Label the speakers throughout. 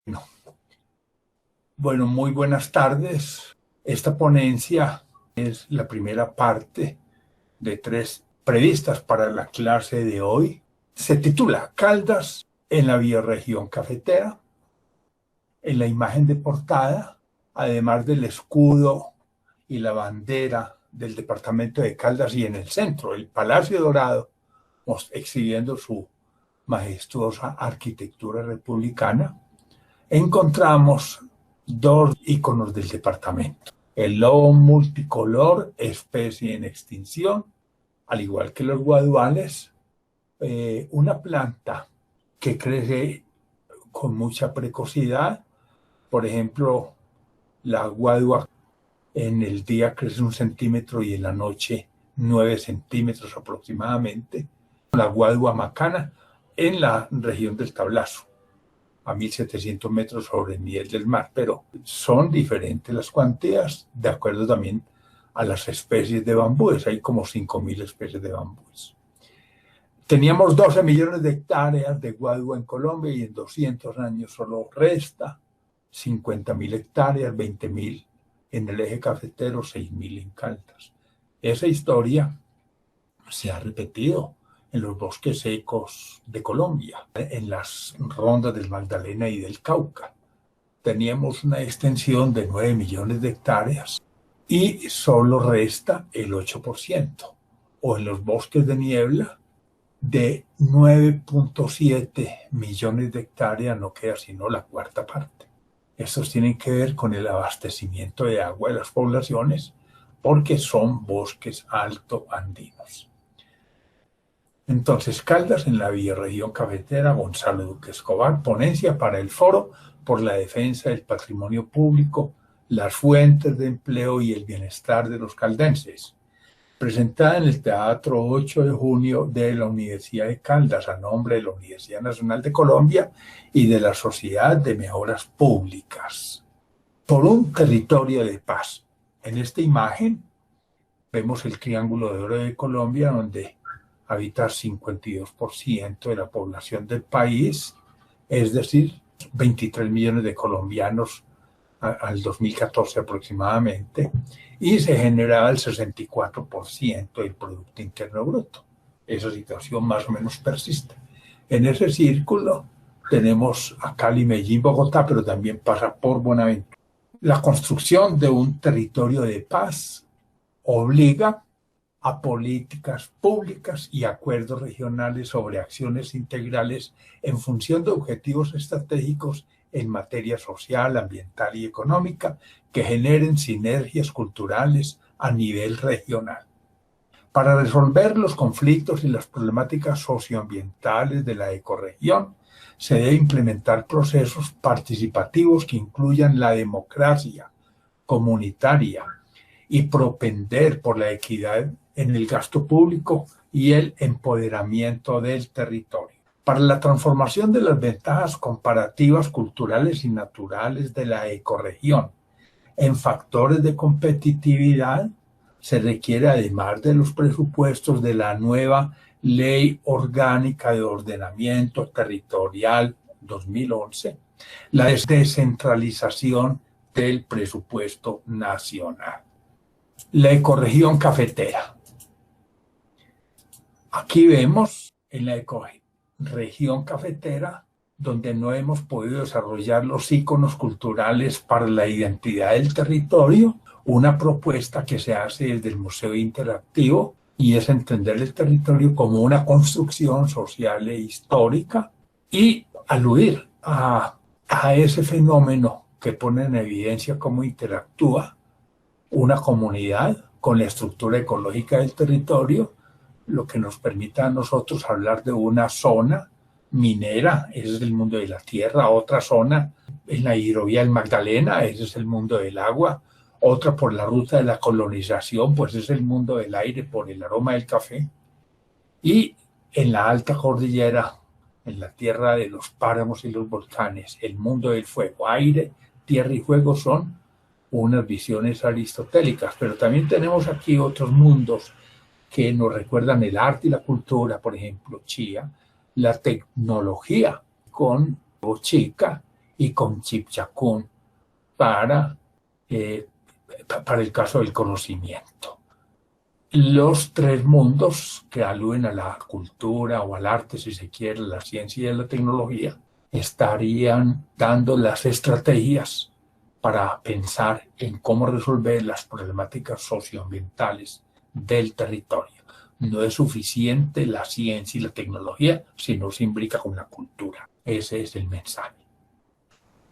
Speaker 1: No. Bueno, muy buenas tardes. Esta ponencia es la primera parte de 3 previstas para la clase de hoy. Se titula Caldas en la bioregión cafetera. En la imagen de portada, además del escudo y la bandera del departamento de Caldas, y en el centro, el Palacio Dorado, exhibiendo su majestuosa arquitectura republicana, encontramos 2 íconos del departamento. El lobo multicolor, especie en extinción, al igual que los guaduales, una planta que crece con mucha precocidad. Por ejemplo, la guadua en el día crece 1 centímetro y en la noche 9 centímetros aproximadamente. La guadua macana en la región del Tablazo, a 1.700 metros sobre el nivel del mar, pero son diferentes las cuantías de acuerdo también a las especies de bambúes. Hay como 5.000 especies de bambúes. Teníamos 12 millones de hectáreas de guadua en Colombia y en 200 años solo resta 50.000 hectáreas, 20.000 en el eje cafetero, 6.000 en Caldas. Esa historia se ha repetido en los bosques secos de Colombia, en las rondas del Magdalena y del Cauca. Teníamos una extensión de 9 millones de hectáreas y solo resta el 8%, o en los bosques de niebla, de 9.7 millones de hectáreas no queda sino la cuarta parte. Estos tienen que ver con el abastecimiento de agua de las poblaciones, porque son bosques alto andinos. Entonces, Caldas en la bioregión cafetera, Gonzalo Duque Escobar, ponencia para el Foro por la defensa del patrimonio público, las fuentes de empleo y el bienestar de los caldenses, presentada en el Teatro 8 de Junio de la Universidad de Caldas, a nombre de la Universidad Nacional de Colombia y de la Sociedad de Mejoras Públicas. Por un territorio de paz. En esta imagen vemos el Triángulo de Oro de Colombia, donde habita 52% de la población del país, es decir, 23 millones de colombianos al 2014 aproximadamente, y se generaba el 64% del Producto Interno Bruto. Esa situación más o menos persiste. En ese círculo tenemos a Cali, Medellín, Bogotá, pero también pasa por Buenaventura. La construcción de un territorio de paz obliga a políticas públicas y acuerdos regionales sobre acciones integrales en función de objetivos estratégicos en materia social, ambiental y económica que generen sinergias culturales a nivel regional. Para resolver los conflictos y las problemáticas socioambientales de la ecorregión, se debe implementar procesos participativos que incluyan la democracia comunitaria y propender por la equidad en el gasto público y el empoderamiento del territorio. Para la transformación de las ventajas comparativas culturales y naturales de la ecorregión en factores de competitividad, se requiere, además de los presupuestos de la nueva Ley Orgánica de Ordenamiento Territorial 2011, la descentralización del presupuesto nacional. La ecorregión cafetera. Aquí vemos en la ecorregión cafetera, donde no hemos podido desarrollar los íconos culturales para la identidad del territorio, una propuesta que se hace desde el Museo Interactivo, y es entender el territorio como una construcción social e histórica y aludir a ese fenómeno que pone en evidencia cómo interactúa una comunidad con la estructura ecológica del territorio, lo que nos permite a nosotros hablar de una zona minera, ese es el mundo de la tierra; otra zona en la hidrovía del Magdalena, ese es el mundo del agua; otra por la ruta de la colonización, pues es el mundo del aire por el aroma del café; y en la alta cordillera, en la tierra de los páramos y los volcanes, el mundo del fuego. Aire, tierra y fuego son unas visiones aristotélicas, pero también tenemos aquí otros mundos que nos recuerdan el arte y la cultura, por ejemplo, Chía, la tecnología con Bochica y con Chipchacún para el caso del conocimiento. Los tres mundos que aluden a la cultura o al arte, si se quiere, la ciencia y la tecnología, estarían dando las estrategias para pensar en cómo resolver las problemáticas socioambientales del territorio. No es suficiente la ciencia y la tecnología si no se imbrica con la cultura. Ese es el mensaje.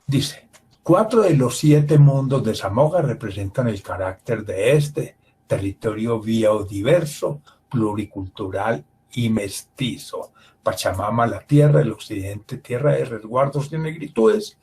Speaker 1: Dice, 4 de los 7 mundos de Zamoga representan el carácter de este territorio biodiverso, pluricultural y mestizo. Pachamama, la tierra, el occidente, tierra de resguardos y negritudes,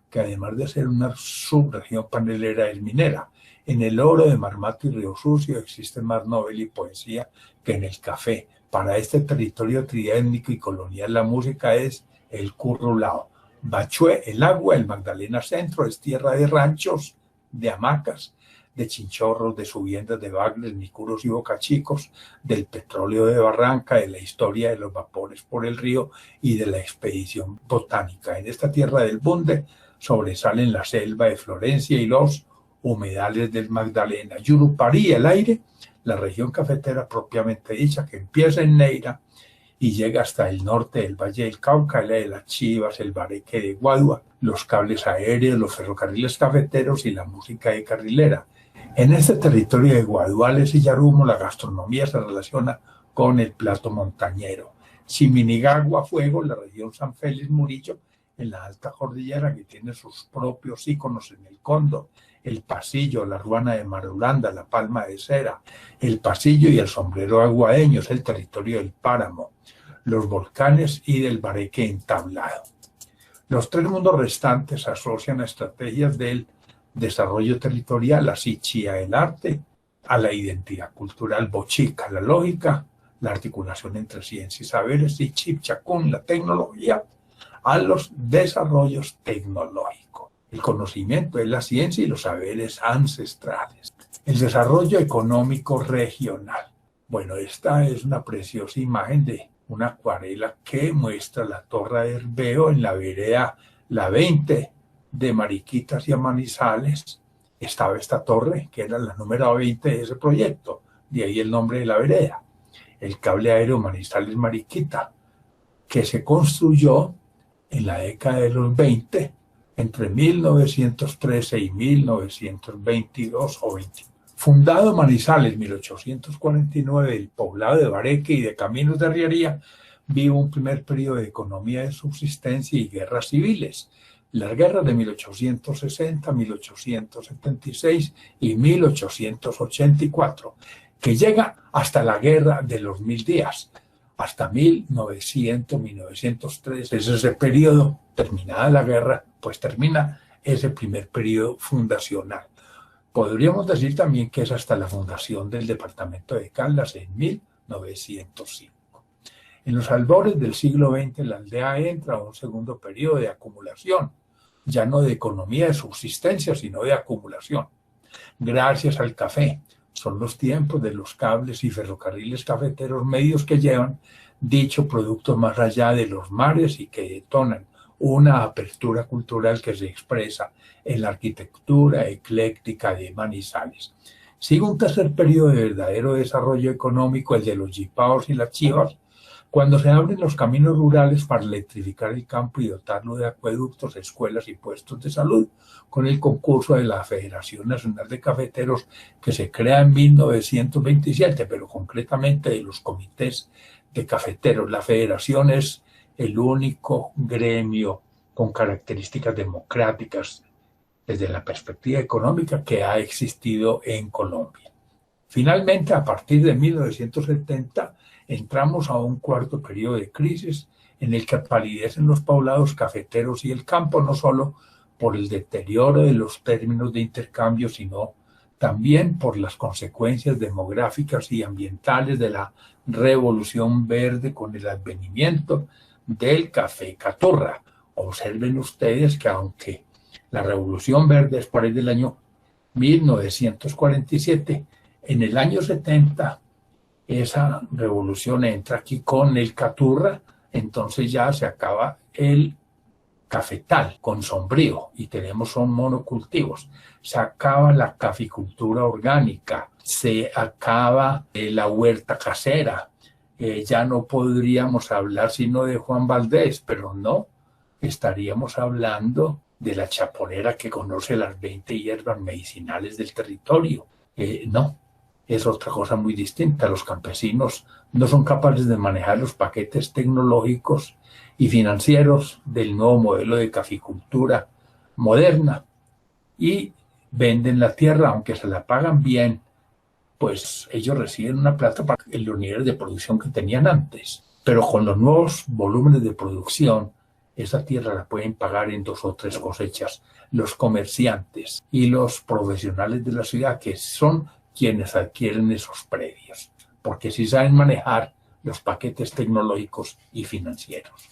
Speaker 1: que además de ser una subregión panelera es minera. En el oro de Marmato y Río Sucio existe más novela y poesía que en el café. Para este territorio triétnico y colonial la música es el currulao. Bachué, el agua, el Magdalena Centro es tierra de ranchos, de hamacas, de chinchorros, de subiendas de bagres, micuros y bocachicos, del petróleo de Barranca, de la historia de los vapores por el río y de la expedición botánica. En esta tierra del Bunde sobresalen la selva de Florencia y los humedales del Magdalena. Yurupari, el aire, la región cafetera propiamente dicha, que empieza en Neira y llega hasta el norte del Valle del Cauca, la de las Chivas, el Bareque de Guadua, los cables aéreos, los ferrocarriles cafeteros y la música de carrilera. En este territorio de Guaduales y Yarumo la gastronomía se relaciona con el plato montañero. Chiminigagua, Fuego, la región San Félix Murillo, en la alta cordillera, que tiene sus propios íconos en el Cóndor, el Pasillo, la Ruana de Marulanda, la Palma de Cera, el Pasillo y el Sombrero Aguadeño, es el territorio del Páramo, los volcanes y del Bareque entablado. Los 3 mundos restantes asocian a estrategias del desarrollo territorial, así Chía el arte, a la identidad cultural, Bochica la lógica, la articulación entre ciencia y saberes, y Chipchacún la tecnología, a los desarrollos tecnológicos. El conocimiento es la ciencia y los saberes ancestrales. El desarrollo económico regional. Bueno, esta es una preciosa imagen de una acuarela que muestra la Torre de Herbeo en la vereda La 20 de Mariquitas y Manizales. Estaba esta torre, que era la número 20 de ese proyecto, de ahí el nombre de la vereda. El cable aéreo Manizales-Mariquita, que se construyó en la década de los 20, entre 1913 y 1922 o 20. Fundado Manizales, 1849, el poblado de Bareque y de Caminos de Arriería, vive un primer periodo de economía de subsistencia y guerras civiles. Las guerras de 1860, 1876 y 1884, que llega hasta la guerra de los 1000 días, hasta 1900, 1903. Es ese periodo, terminada la guerra, pues termina ese primer periodo fundacional. Podríamos decir también que es hasta la fundación del departamento de Caldas en 1905. En los albores del siglo XX, la aldea entra a un segundo periodo de acumulación, ya no de economía de subsistencia, sino de acumulación. Gracias al café, son los tiempos de los cables y ferrocarriles cafeteros medios que llevan dicho producto más allá de los mares y que detonan una apertura cultural que se expresa en la arquitectura ecléctica de Manizales. Sigue un tercer periodo de verdadero desarrollo económico, el de los jipaos y las chivas, cuando se abren los caminos rurales para electrificar el campo y dotarlo de acueductos, escuelas y puestos de salud, con el concurso de la Federación Nacional de Cafeteros, que se crea en 1927, pero concretamente de los comités de cafeteros. La federación es el único gremio con características democráticas desde la perspectiva económica que ha existido en Colombia. Finalmente, a partir de 1970, entramos a un cuarto periodo de crisis en el que palidecen los poblados cafeteros y el campo, no solo por el deterioro de los términos de intercambio, sino también por las consecuencias demográficas y ambientales de la revolución verde con el advenimiento del café caturra. Observen ustedes que aunque la revolución verde es por ahí del año 1947, en el año 70 esa revolución entra aquí con el caturra, entonces ya se acaba el cafetal con sombrío y tenemos son monocultivos. Se acaba la caficultura orgánica, se acaba la huerta casera. Ya no podríamos hablar sino de Juan Valdés, pero no, estaríamos hablando de la chaponera que conoce las 20 hierbas medicinales del territorio. No, es otra cosa muy distinta. Los campesinos no son capaces de manejar los paquetes tecnológicos y financieros del nuevo modelo de caficultura moderna y venden la tierra, aunque se la pagan bien, pues ellos reciben una plata para los niveles de producción que tenían antes. Pero con los nuevos volúmenes de producción, esa tierra la pueden pagar en 2 o 3 cosechas los comerciantes y los profesionales de la ciudad, que son quienes adquieren esos predios, porque sí saben manejar los paquetes tecnológicos y financieros.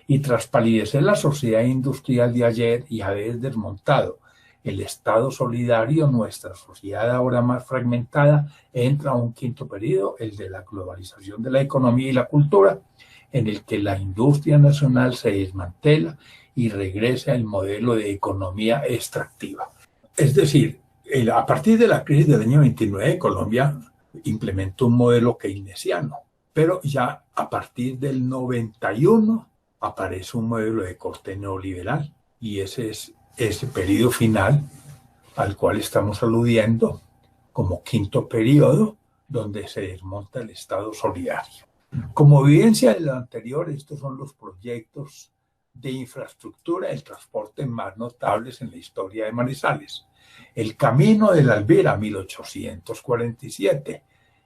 Speaker 1: Y tras palidecer la sociedad industrial de ayer y haber desmontado el Estado solidario, nuestra sociedad ahora más fragmentada entra a un quinto periodo, el de la globalización de la economía y la cultura, en el que la industria nacional se desmantela y regresa al modelo de economía extractiva. Es decir, a partir de la crisis del año 29, Colombia implementó un modelo keynesiano, pero ya a partir del 91 aparece un modelo de corte neoliberal, y ese es ese periodo final al cual estamos aludiendo como quinto periodo, donde se desmonta el Estado solidario. Como evidencia de lo anterior, estos son los proyectos de infraestructura del transporte más notables en la historia de Manizales. El Camino de la Alvira, 1847,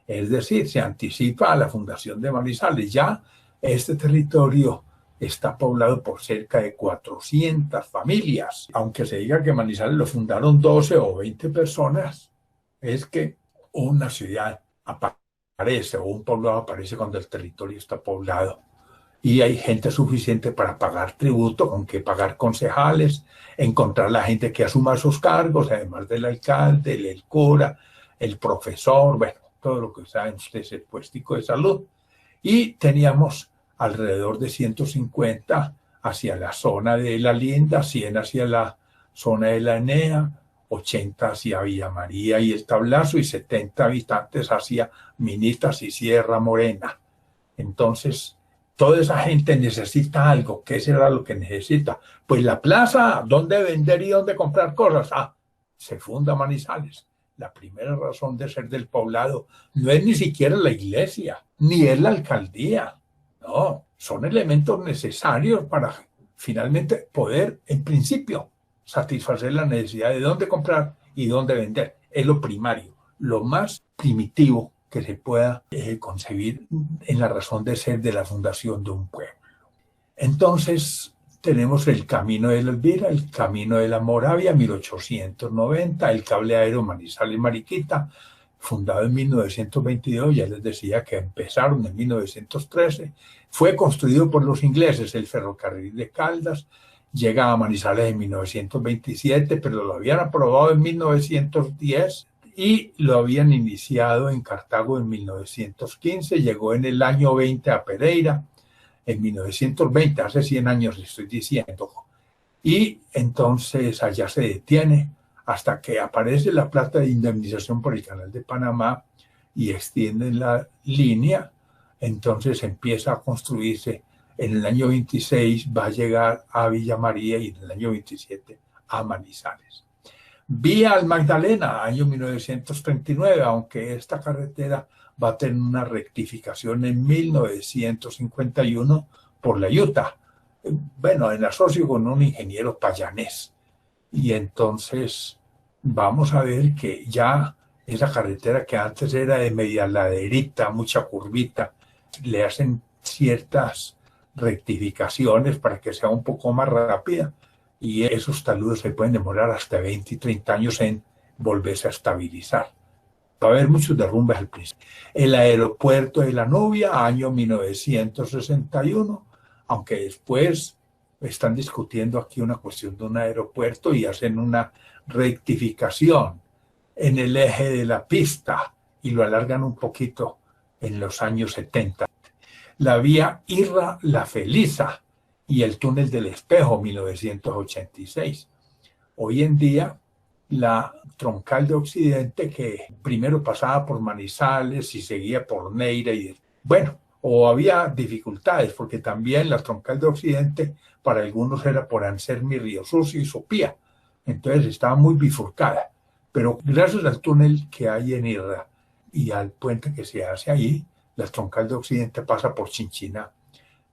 Speaker 1: es decir, se anticipa a la fundación de Manizales. Ya este territorio está poblado por cerca de 400 familias. Aunque se diga que Manizales lo fundaron 12 o 20 personas, es que una ciudad aparece o un poblado aparece cuando el territorio está poblado y hay gente suficiente para pagar tributo, con que pagar concejales, encontrar la gente que asuma esos cargos, además del alcalde, el cura, el profesor, bueno, todo lo que saben ustedes, el puestico de salud. Y teníamos alrededor de 150 hacia la zona de La Linda, 100 hacia la zona de La Enea, 80 hacia Villa María y el Tablazo y 70 habitantes hacia Minitas y Sierra Morena. Entonces, toda esa gente necesita algo. ¿Qué será lo que necesita? Pues la plaza, ¿dónde vender y dónde comprar cosas? Se funda Manizales. La primera razón de ser del poblado no es ni siquiera la iglesia, ni es la alcaldía. No, son elementos necesarios para finalmente poder, en principio, satisfacer la necesidad de dónde comprar y dónde vender. Es lo primario, lo más primitivo que se pueda concebir en la razón de ser de la fundación de un pueblo. Entonces, tenemos el Camino de la Elvira, el Camino de la Moravia, 1890, el cable aéreo Manizales-Mariquita, fundado en 1922, ya les decía que empezaron en 1913, fue construido por los ingleses, el ferrocarril de Caldas, llega a Manizales en 1927, pero lo habían aprobado en 1910 y lo habían iniciado en Cartago en 1915, llegó en el año 20 a Pereira, en 1920, hace 100 años estoy diciendo, y entonces allá se detiene hasta que aparece la plata de indemnización por el Canal de Panamá y extienden la línea. Entonces empieza a construirse. En el año 26 va a llegar a Villa María y en el año 27 a Manizales. Vía al Magdalena, año 1939, aunque esta carretera va a tener una rectificación en 1951 por la Utah. Bueno, en asocio con un ingeniero payanés. Y entonces vamos a ver que ya esa carretera que antes era de media laderita, mucha curvita, le hacen ciertas rectificaciones para que sea un poco más rápida y esos taludes se pueden demorar hasta 20 y 30 años en volverse a estabilizar. Va a haber muchos derrumbes al principio. El aeropuerto de La Nubia, año 1961, aunque después están discutiendo aquí una cuestión de un aeropuerto y hacen una rectificación en el eje de la pista y lo alargan un poquito en los años 70. La vía Irra-La Feliza y el túnel del Espejo, 1986. Hoy en día, la troncal de Occidente, que primero pasaba por Manizales y seguía por Neira, y bueno, o había dificultades, porque también la troncal de Occidente para algunos era por Ansermi, Río Sucio y Sopía. Entonces estaba muy bifurcada. Pero gracias al túnel que hay en Irra y al puente que se hace ahí, la troncal de Occidente pasa por Chinchiná.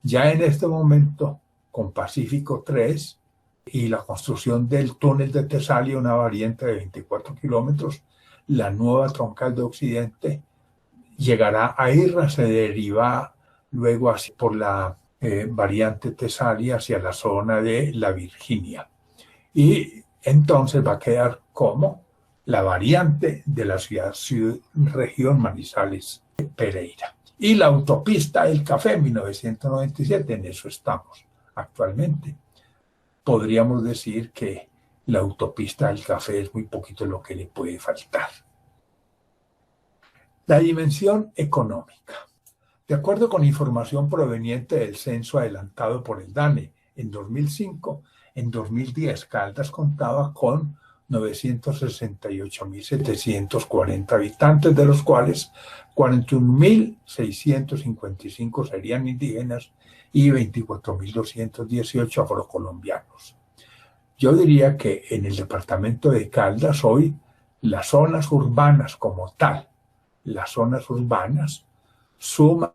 Speaker 1: Ya en este momento, con Pacífico 3 y la construcción del túnel de Tesalia, una variante de 24 kilómetros, la nueva troncal de Occidente llegará a Irra, se deriva luego por la variante Tesalia hacia la zona de la Virginia. Y entonces va a quedar como la variante de la región Manizales Pereira. Y la autopista El Café, 1997, en eso estamos actualmente. Podríamos decir que la autopista del Café es muy poquito lo que le puede faltar. La dimensión económica. De acuerdo con información proveniente del censo adelantado por el DANE en 2005, en 2010 Caldas contaba con 968.740 habitantes, de los cuales 41.655 serían indígenas y 24.218 afrocolombianos. Yo diría que en el departamento de Caldas hoy las zonas urbanas como tal, las zonas urbanas suman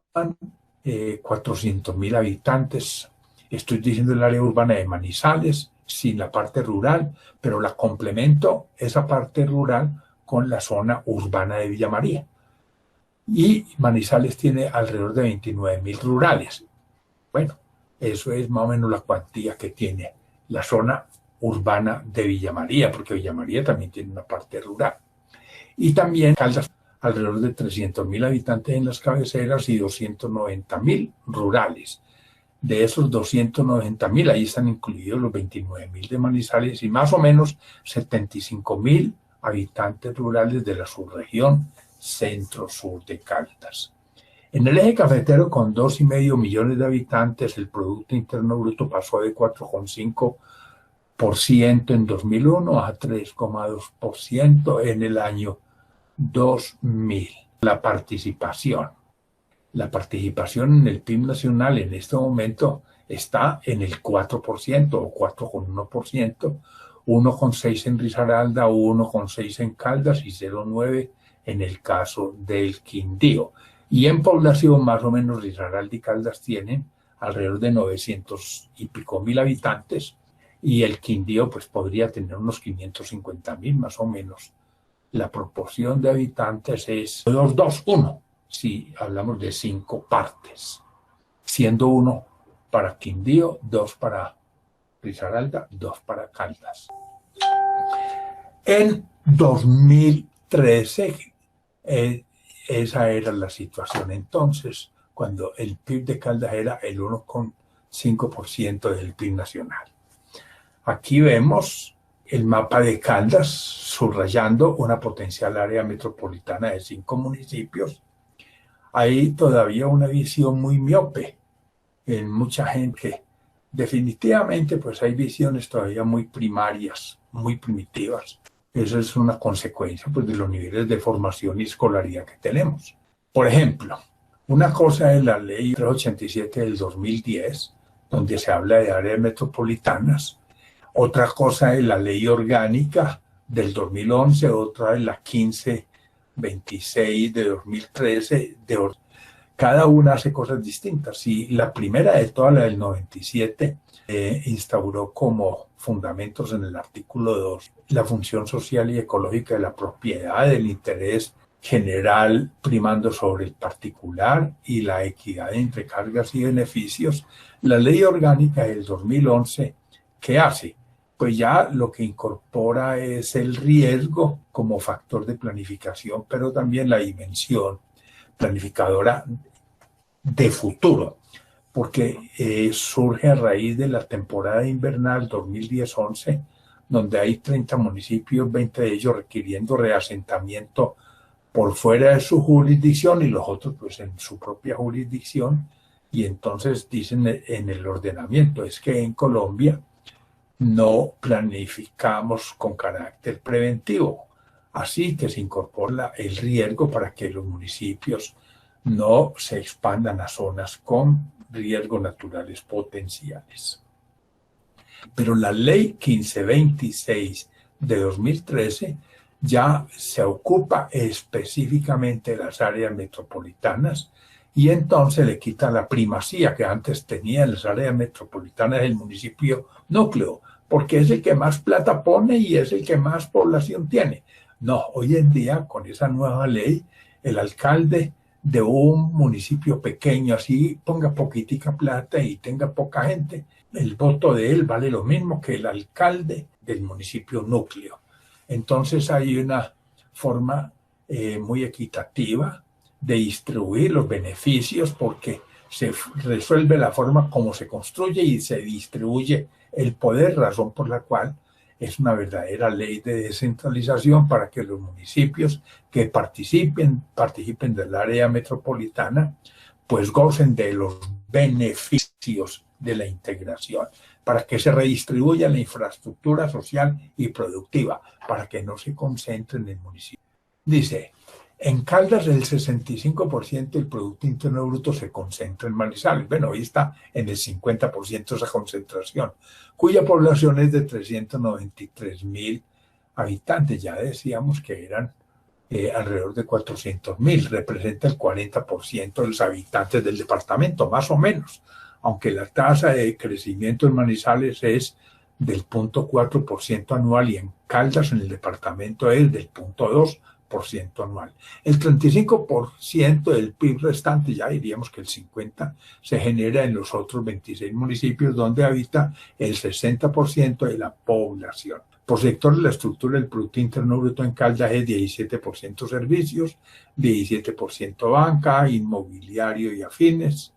Speaker 1: 400.000 habitantes. Estoy diciendo el área urbana de Manizales, sin la parte rural, pero la complemento esa parte rural con la zona urbana de Villa María. Y Manizales tiene alrededor de 29.000 rurales. Bueno, eso es más o menos la cuantía que tiene la zona urbana de Villa María, porque Villa María también tiene una parte rural. Y también Caldas, alrededor de 300.000 habitantes en las cabeceras y 290.000 rurales. De esos 290.000, ahí están incluidos los 29.000 de Manizales y más o menos 75.000 habitantes rurales de la subregión centro-sur de Caldas. En el eje cafetero, con 2,5 millones de habitantes, el Producto Interno Bruto pasó de 4,5% en 2001 a 3,2% en el año 2000. La participación en el PIB nacional en este momento está en el 4% o 4,1%, 1,6% en Risaralda, 1,6% en Caldas y 0,9% en el caso del Quindío. Y en población, más o menos, Risaralda y Caldas tienen alrededor de 900 y pico mil habitantes, y el Quindío pues podría tener unos 550.000 más o menos. La proporción de habitantes es 2-2-1, si hablamos de 5 partes, siendo 1 para Quindío, 2 para Risaralda, 2 para Caldas. En 2013, esa era la situación entonces, cuando el PIB de Caldas era el 1,5% del PIB nacional. Aquí vemos el mapa de Caldas subrayando una potencial área metropolitana de 5 municipios. Hay todavía una visión muy miope en mucha gente. Definitivamente, pues hay visiones todavía muy primarias, muy primitivas. Eso es una consecuencia pues, de los niveles de formación y escolaridad que tenemos. Por ejemplo, una cosa es la ley 387 del 2010, donde se habla de áreas metropolitanas. Otra cosa es la ley orgánica del 2011, otra es la 1526 de 2013. Cada una hace cosas distintas. Y la primera de todas, la del 97, instauró como fundamentos en el artículo 2 la función social y ecológica de la propiedad, del interés general primando sobre el particular y la equidad entre cargas y beneficios. La ley orgánica del 2011, ¿qué hace? Pues ya lo que incorpora es el riesgo como factor de planificación, pero también la dimensión planificadora de futuro, porque surge a raíz de la temporada invernal 2010-11, donde hay 30 municipios, 20 de ellos requiriendo reasentamiento por fuera de su jurisdicción y los otros pues en su propia jurisdicción, Y entonces dicen en el ordenamiento, es que en Colombia no planificamos con carácter preventivo. Así que se incorpora el riesgo para que los municipios no se expandan a zonas con riesgos naturales potenciales. Pero la ley 1526 de 2013 ya se ocupa específicamente de las áreas metropolitanas y entonces le quita la primacía que antes tenía en las áreas metropolitanas del municipio núcleo, porque es el que más plata pone y es el que más población tiene. No, hoy en día con esa nueva ley, el alcalde de un municipio pequeño, así ponga poquitica plata y tenga poca gente, el voto de él vale lo mismo que el alcalde del municipio núcleo. Entonces hay una forma muy equitativa de distribuir los beneficios porque se resuelve la forma como se construye y se distribuye el poder, razón por la cual es una verdadera ley de descentralización para que los municipios que participen del área metropolitana pues gocen de los beneficios de la integración, para que se redistribuya la infraestructura social y productiva, para que no se concentre en el municipio. Dice, en Caldas el 65% del Producto Interno Bruto se concentra en Manizales. Bueno, hoy está en el 50% esa concentración, cuya población es de 393.000 habitantes. Ya decíamos que eran alrededor de 400.000, representa el 40% de los habitantes del departamento, más o menos, aunque la tasa de crecimiento en Manizales es del 0.4% anual y en Caldas, en el departamento, es del 0.2% anual. El 35% del PIB restante, ya diríamos que el 50%, se genera en los otros 26 municipios donde habita el 60% de la población. Por sector, la estructura del Producto Interno Bruto en Caldas es 17% servicios, 17% banca, inmobiliario y afines,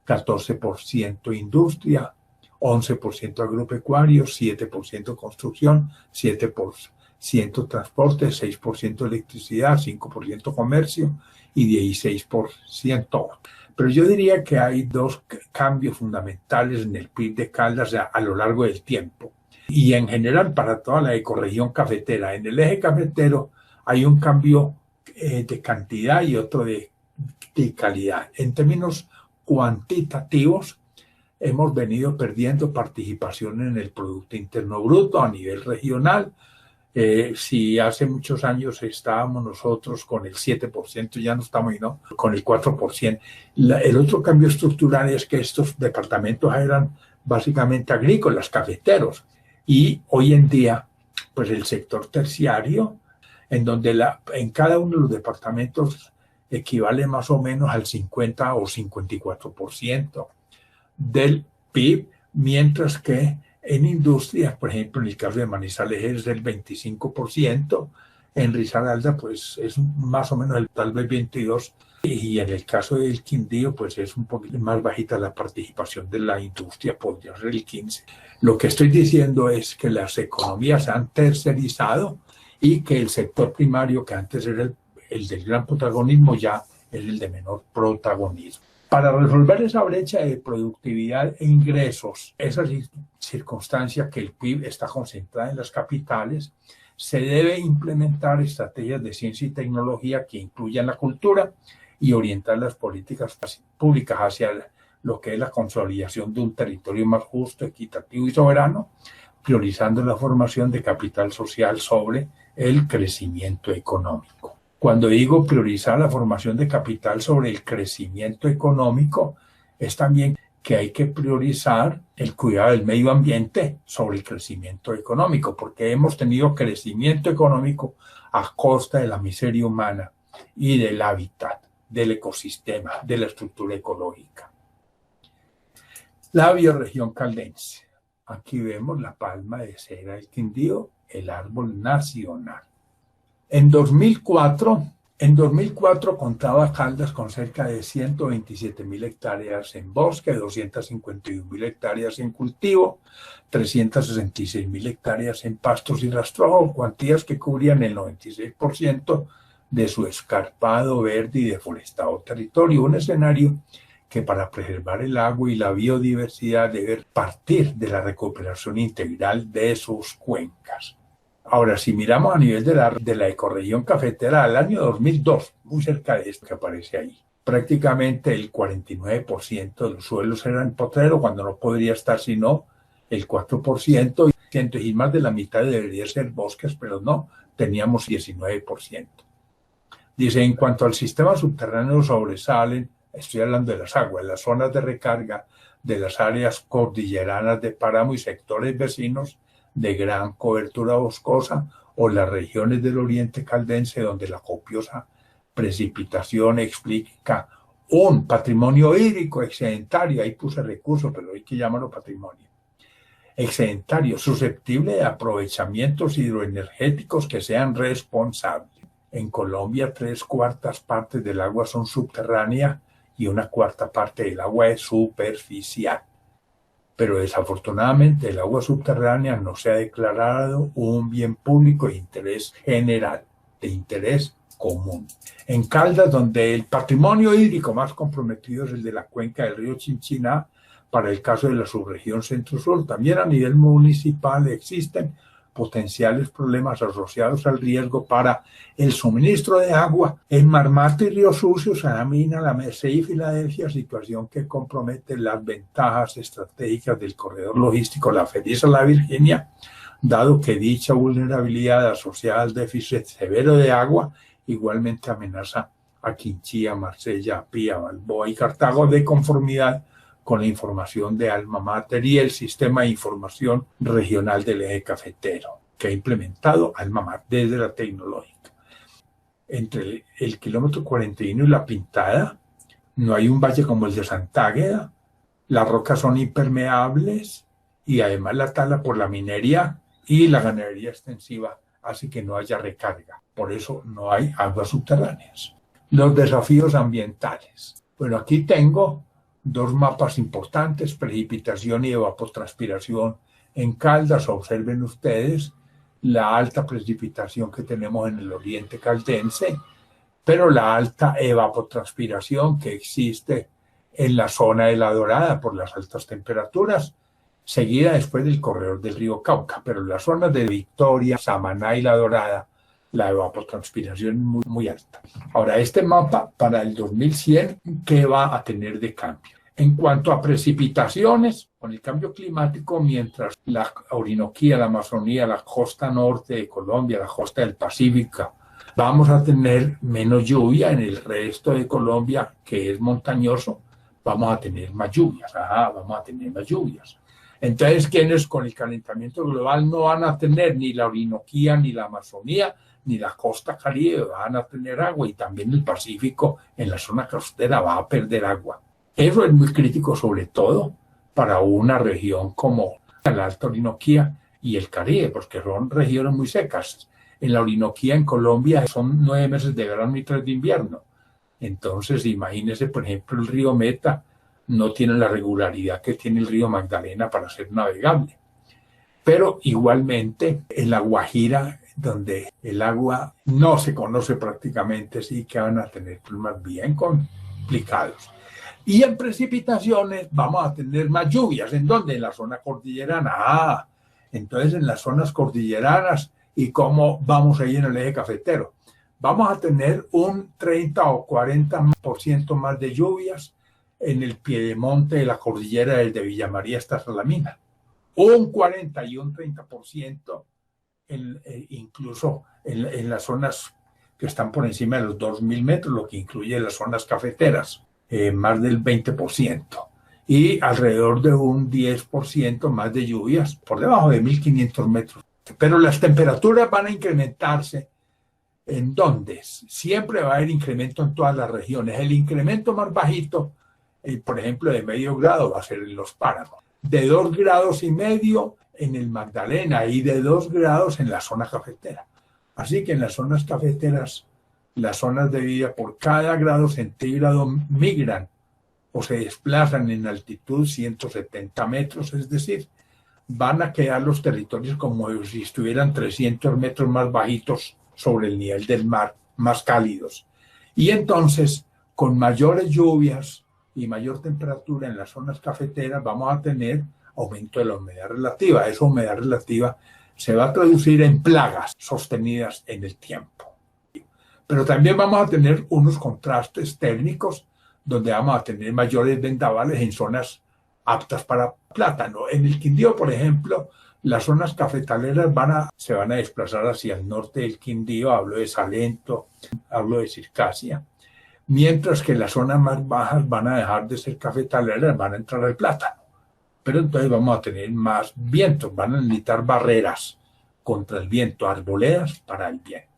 Speaker 1: 14% industria, 11% agropecuario, 7% construcción, 7% transporte, 6% electricidad, 5% comercio y 16%. Pero yo diría que hay dos cambios fundamentales en el PIB de Caldas a lo largo del tiempo. Y en general para toda la ecorregión cafetera. En el eje cafetero hay un cambio de cantidad y otro de calidad. En términos cuantitativos, hemos venido perdiendo participación en el Producto Interno Bruto a nivel regional. Si hace muchos años estábamos nosotros con el 7%, ya no estamos con el 4%. El otro cambio estructural es que estos departamentos eran básicamente agrícolas, cafeteros, y hoy en día, pues el sector terciario, en donde en cada uno de los departamentos equivale más o menos al 50 o 54% del PIB, mientras que en industria, por ejemplo, en el caso de Manizales es del 25%, en Risaralda pues es más o menos tal vez 22%, y en el caso del Quindío pues es un poquito más bajita la participación de la industria, podría ser el 15%. Lo que estoy diciendo es que las economías se han tercerizado y que el sector primario, que antes era el del gran protagonismo, ya es el de menor protagonismo. Para resolver esa brecha de productividad e ingresos, esa circunstancia que el PIB está concentrada en las capitales, se debe implementar estrategias de ciencia y tecnología que incluyan la cultura y orientar las políticas públicas hacia lo que es la consolidación de un territorio más justo, equitativo y soberano, priorizando la formación de capital social sobre el crecimiento económico. Cuando digo priorizar la formación de capital sobre el crecimiento económico, es también que hay que priorizar el cuidado del medio ambiente sobre el crecimiento económico, porque hemos tenido crecimiento económico a costa de la miseria humana y del hábitat, del ecosistema, de la estructura ecológica. La bioregión caldense. Aquí vemos la palma de cera del Quindío, el árbol nacional. En 2004 contaba Caldas con cerca de 127.000 hectáreas en bosque, 251.000 hectáreas en cultivo, 366.000 hectáreas en pastos y rastrojo, cuantías que cubrían el 96% de su escarpado, verde y deforestado territorio. Un escenario que para preservar el agua y la biodiversidad debe partir de la recuperación integral de sus cuencas. Ahora, si miramos a nivel de la ecorregión cafetera del año 2002, muy cerca de esto que aparece ahí, prácticamente el 49% de los suelos eran potrero, cuando no podría estar sino el 4%, y más de la mitad debería ser bosques, pero no, teníamos 19%. Dice, en cuanto al sistema subterráneo sobresalen, estoy hablando de las aguas, las zonas de recarga de las áreas cordilleranas de páramo y sectores vecinos de gran cobertura boscosa, o las regiones del oriente caldense donde la copiosa precipitación explica un patrimonio hídrico excedentario, ahí puse recurso, pero hay que llamarlo patrimonio, excedentario, susceptible de aprovechamientos hidroenergéticos que sean responsables. En Colombia, 3/4 partes del agua son subterránea y 1/4 parte del agua es superficial. Pero desafortunadamente el agua subterránea no se ha declarado un bien público de interés general, de interés común. En Caldas, donde el patrimonio hídrico más comprometido es el de la cuenca del río Chinchiná, para el caso de la subregión centro-sur, también a nivel municipal existen potenciales problemas asociados al riesgo para el suministro de agua en Marmato y Río Sucio, Salamina, La Merced y Filadelfia, situación que compromete las ventajas estratégicas del corredor logístico La Feliz a la Virginia, dado que dicha vulnerabilidad asociada al déficit severo de agua igualmente amenaza a Quinchía, Marsella, Pía, Balboa y Cartago, de conformidad con la información de Alma Mater y el sistema de información regional del eje cafetero que ha implementado Alma Mater desde la tecnológica. Entre el kilómetro 41 y La Pintada no hay un valle como el de Santa Águeda, las rocas son impermeables y además la tala por la minería y la ganadería extensiva hace que no haya recarga, por eso no hay aguas subterráneas. Los desafíos ambientales. Bueno, aquí tengo dos mapas importantes, precipitación y evapotranspiración en Caldas. Observen ustedes la alta precipitación que tenemos en el oriente caldense, pero la alta evapotranspiración que existe en la zona de La Dorada por las altas temperaturas, seguida después del corredor del río Cauca, pero en las zonas de Victoria, Samaná y La Dorada, la evapotranspiración es muy, muy alta. Ahora, este mapa para el 2100, ¿qué va a tener de cambio? En cuanto a precipitaciones, con el cambio climático, mientras la Orinoquía, la Amazonía, la costa norte de Colombia, la costa del Pacífico, vamos a tener menos lluvia. En el resto de Colombia, que es montañoso, vamos a tener más lluvias. Vamos a tener más lluvias. Entonces, quienes con el calentamiento global no van a tener ni la Orinoquía, ni la Amazonía, ni la costa Caribe van a tener agua, y también el Pacífico en la zona costera va a perder agua. Eso es muy crítico, sobre todo para una región como la Alta Orinoquía y el Caribe, porque son regiones muy secas. En la Orinoquía, en Colombia, son 9 meses de verano y 3 de invierno. Entonces, imagínense, por ejemplo, el río Meta no tiene la regularidad que tiene el río Magdalena para ser navegable. Pero igualmente, en la Guajira, donde el agua no se conoce prácticamente, sí que van a tener problemas bien complicados. Y en precipitaciones vamos a tener más lluvias. ¿En dónde? En la zona cordillerana. Entonces en las zonas cordilleranas, ¿y cómo vamos ahí en el eje cafetero? Vamos a tener un 30 o 40% más de lluvias en el piedemonte de la cordillera desde Villa María hasta Salamina. Un 40 y un 30% incluso en las zonas que están por encima de los 2.000 metros, lo que incluye las zonas cafeteras. Más del 20%, y alrededor de un 10% más de lluvias por debajo de 1.500 metros. Pero las temperaturas van a incrementarse. ¿En dónde? Siempre va a haber incremento en todas las regiones. El incremento más bajito, por ejemplo, de medio grado, va a ser en los páramos. De 2,5 grados en el Magdalena y de 2 grados en la zona cafetera. Así que en las zonas cafeteras, las zonas de vida por cada grado centígrado migran o se desplazan en altitud 170 metros, es decir, van a quedar los territorios como si estuvieran 300 metros más bajitos sobre el nivel del mar, más cálidos. Y entonces, con mayores lluvias, y mayor temperatura en las zonas cafeteras, vamos a tener aumento de la humedad relativa. Esa humedad relativa se va a traducir en plagas sostenidas en el tiempo. Pero también vamos a tener unos contrastes térmicos donde vamos a tener mayores vendavales en zonas aptas para plátano. En el Quindío, por ejemplo, las zonas cafetaleras se van a desplazar hacia el norte del Quindío, hablo de Salento, hablo de Circasia, mientras que las zonas más bajas van a dejar de ser cafetaleras, van a entrar al plátano. Pero entonces vamos a tener más vientos, van a necesitar barreras contra el viento, arboledas para el viento.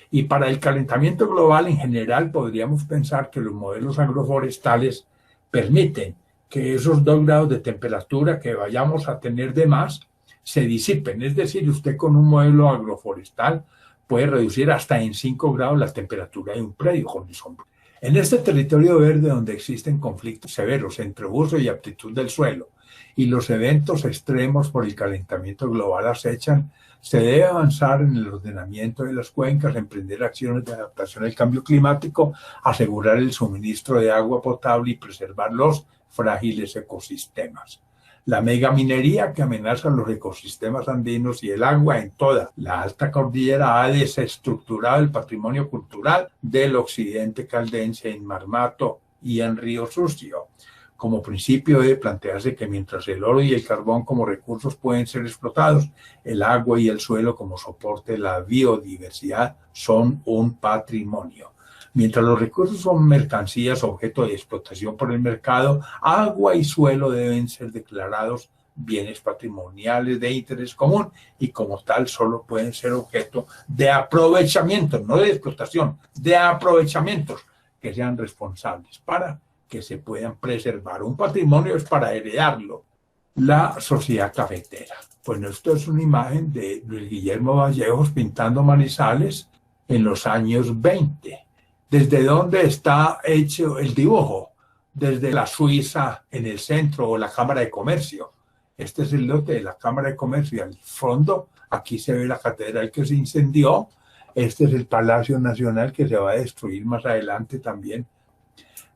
Speaker 1: Y para el calentamiento global en general podríamos pensar que los modelos agroforestales permiten que esos 2 grados de temperatura que vayamos a tener de más se disipen. Es decir, usted con un modelo agroforestal puede reducir hasta en 5 grados la temperatura de un predio con el sombra. En este territorio verde donde existen conflictos severos entre uso y aptitud del suelo y los eventos extremos por el calentamiento global acechan, se debe avanzar en el ordenamiento de las cuencas, emprender acciones de adaptación al cambio climático, asegurar el suministro de agua potable y preservar los frágiles ecosistemas. La megaminería que amenaza los ecosistemas andinos y el agua en toda la alta cordillera ha desestructurado el patrimonio cultural del occidente caldense en Marmato y en Río Sucio. Como principio debe plantearse que mientras el oro y el carbón como recursos pueden ser explotados, el agua y el suelo como soporte de la biodiversidad son un patrimonio. Mientras los recursos son mercancías objeto de explotación por el mercado, agua y suelo deben ser declarados bienes patrimoniales de interés común y como tal solo pueden ser objeto de aprovechamientos, no de explotación, de aprovechamientos que sean responsables para que se puedan preservar. Un patrimonio es para heredarlo. La sociedad cafetera. Bueno, esto es una imagen de Luis Guillermo Vallejos pintando Manizales en los años 20. ¿Desde dónde está hecho el dibujo? Desde la Suiza en el centro o la Cámara de Comercio. Este es el lote de la Cámara de Comercio y al fondo aquí se ve la catedral que se incendió. Este es el Palacio Nacional que se va a destruir más adelante también.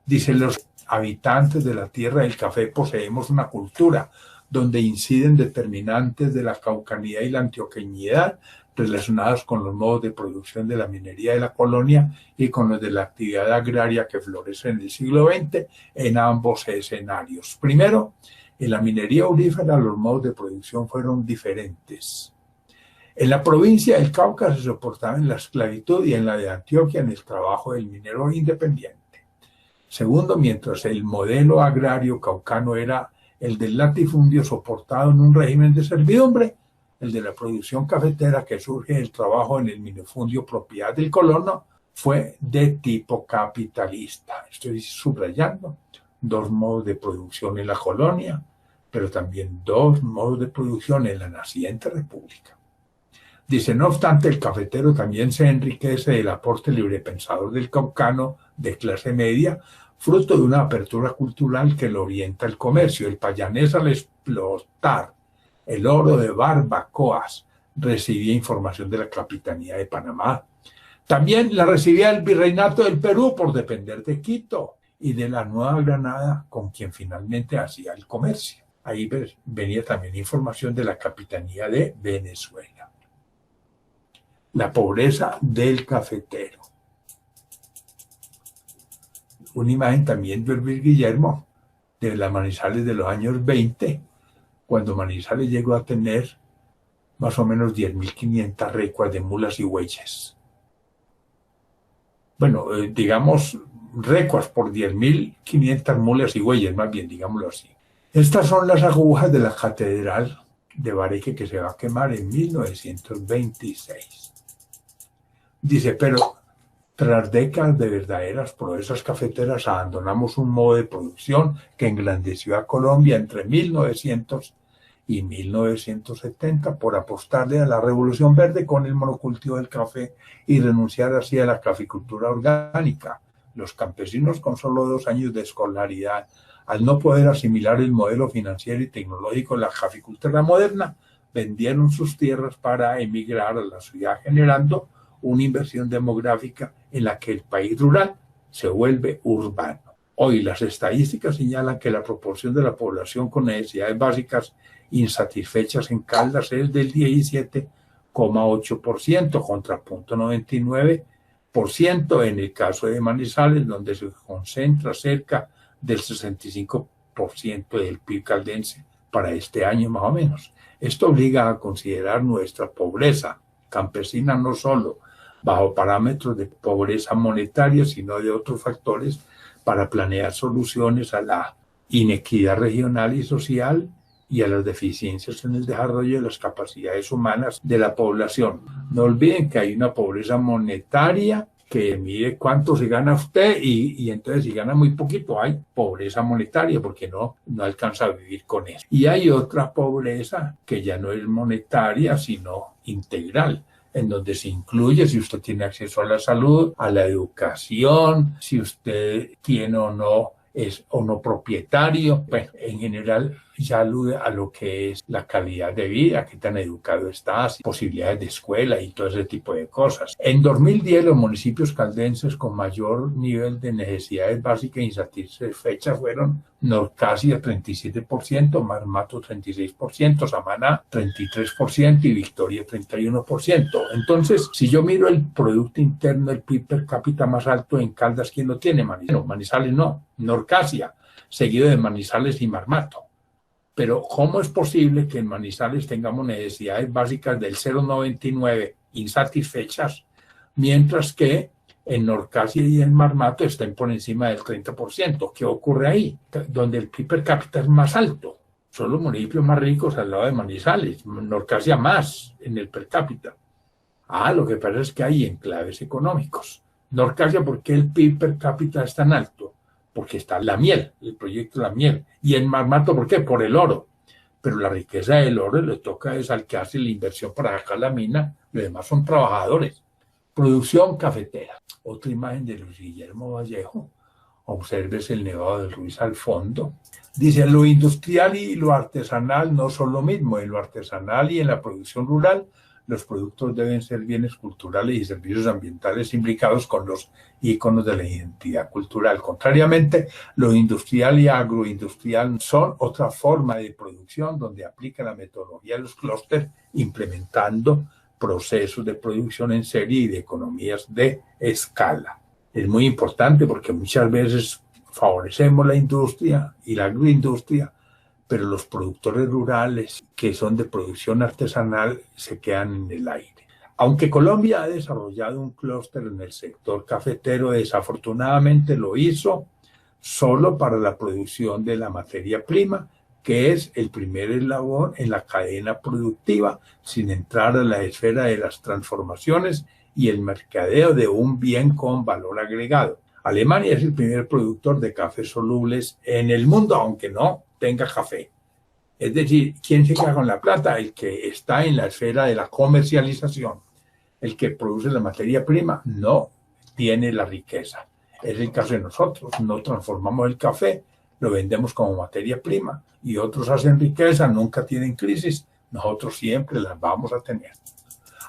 Speaker 1: Dice, los habitantes de la tierra del café poseemos una cultura donde inciden determinantes de la caucanidad y la antioqueñidad relacionados con los modos de producción de la minería de la colonia y con los de la actividad agraria que florece en el siglo XX en ambos escenarios. Primero, en la minería aurífera los modos de producción fueron diferentes. En la provincia del Cauca se soportaba en la esclavitud y en la de Antioquia en el trabajo del minero independiente. Segundo, mientras el modelo agrario caucano era el del latifundio soportado en un régimen de servidumbre, el de la producción cafetera que surge del trabajo en el minifundio propiedad del colono fue de tipo capitalista. Estoy subrayando 2 modos de producción en la colonia, pero también 2 modos de producción en la naciente república. Dice, no obstante, el cafetero también se enriquece del aporte librepensador del caucano de clase media, fruto de una apertura cultural que lo orienta al comercio. El payanés al explotar el oro de Barbacoas recibía información de la Capitanía de Panamá. También la recibía el Virreinato del Perú por depender de Quito y de la Nueva Granada, con quien finalmente hacía el comercio. Ahí venía también información de la Capitanía de Venezuela. La pobreza del cafetero. Una imagen también de Luis Guillermo de las Manizales de los años 20, cuando Manizales llegó a tener más o menos 10.500 recuas de mulas y bueyes. Bueno, digamos recuas por 10.500 mulas y bueyes, más bien, digámoslo así. Estas son las agujas de la Catedral de Bareque que se va a quemar en 1926. Dice, pero tras décadas de verdaderas proezas cafeteras abandonamos un modo de producción que engrandeció a Colombia entre 1900 y 1970 por apostarle a la revolución verde con el monocultivo del café y renunciar así a la caficultura orgánica. Los campesinos con solo 2 años de escolaridad, al no poder asimilar el modelo financiero y tecnológico de la caficultura moderna, vendieron sus tierras para emigrar a la ciudad, generando una inversión demográfica en la que el país rural se vuelve urbano. Hoy las estadísticas señalan que la proporción de la población con necesidades básicas insatisfechas en Caldas es del 17,8% contra 0,99% en el caso de Manizales, donde se concentra cerca del 65% del PIB caldense para este año más o menos. Esto obliga a considerar nuestra pobreza campesina no solo bajo parámetros de pobreza monetaria, sino de otros factores para planear soluciones a la inequidad regional y social y a las deficiencias en el desarrollo de las capacidades humanas de la población. No olviden que hay una pobreza monetaria que mide cuánto se gana usted y entonces si gana muy poquito hay pobreza monetaria porque no alcanza a vivir con eso. Y hay otra pobreza que ya no es monetaria sino integral, en donde se incluye si usted tiene acceso a la salud, a la educación, si usted tiene o no es o no propietario. Bueno, en general ya alude a lo que es la calidad de vida, qué tan educado estás, posibilidades de escuela y todo ese tipo de cosas. En 2010 los municipios caldenses con mayor nivel de necesidades básicas insatisfechas fueron Norcasia 37%, Marmato 36%, Samaná 33% y Victoria 31%. Entonces, si yo miro el Producto Interno, el PIB per cápita más alto en Caldas, ¿quién lo tiene? Manizales no, Norcasia, seguido de Manizales y Marmato. Pero ¿cómo es posible que en Manizales tengamos necesidades básicas del 0,99 insatisfechas, mientras que en Norcasia y en Marmato estén por encima del 30%? ¿Qué ocurre ahí? Donde el PIB per cápita es más alto. Son los municipios más ricos al lado de Manizales, Norcasia más en el per cápita. Lo que pasa es que hay enclaves económicos. Norcasia, ¿por qué el PIB per cápita es tan alto? Porque está la miel, el proyecto de la miel. Y en Marmato, ¿por qué? Por el oro. Pero la riqueza del oro le toca es al que hace la inversión para sacar la mina, los demás son trabajadores. Producción cafetera. Otra imagen de Luis Guillermo Vallejo. Observes el Nevado del Ruiz al fondo. Dice, lo industrial y lo artesanal no son lo mismo. En lo artesanal y en la producción rural, los productos deben ser bienes culturales y servicios ambientales imbricados con los íconos de la identidad cultural. Contrariamente, lo industrial y agroindustrial son otra forma de producción donde aplica la metodología de los clústeres implementando procesos de producción en serie y de economías de escala. Es muy importante porque muchas veces favorecemos la industria y la agroindustria, pero los productores rurales que son de producción artesanal se quedan en el aire. Aunque Colombia ha desarrollado un clúster en el sector cafetero, desafortunadamente lo hizo solo para la producción de la materia prima, que es el primer eslabón en la cadena productiva, sin entrar a la esfera de las transformaciones y el mercadeo de un bien con valor agregado. Alemania es el primer productor de cafés solubles en el mundo, aunque no tenga café. Es decir, ¿quién se queda con la plata? El que está en la esfera de la comercialización. El que produce la materia prima no tiene la riqueza. Es el caso de nosotros. No transformamos el café, lo vendemos como materia prima y otros hacen riqueza, nunca tienen crisis. Nosotros siempre las vamos a tener.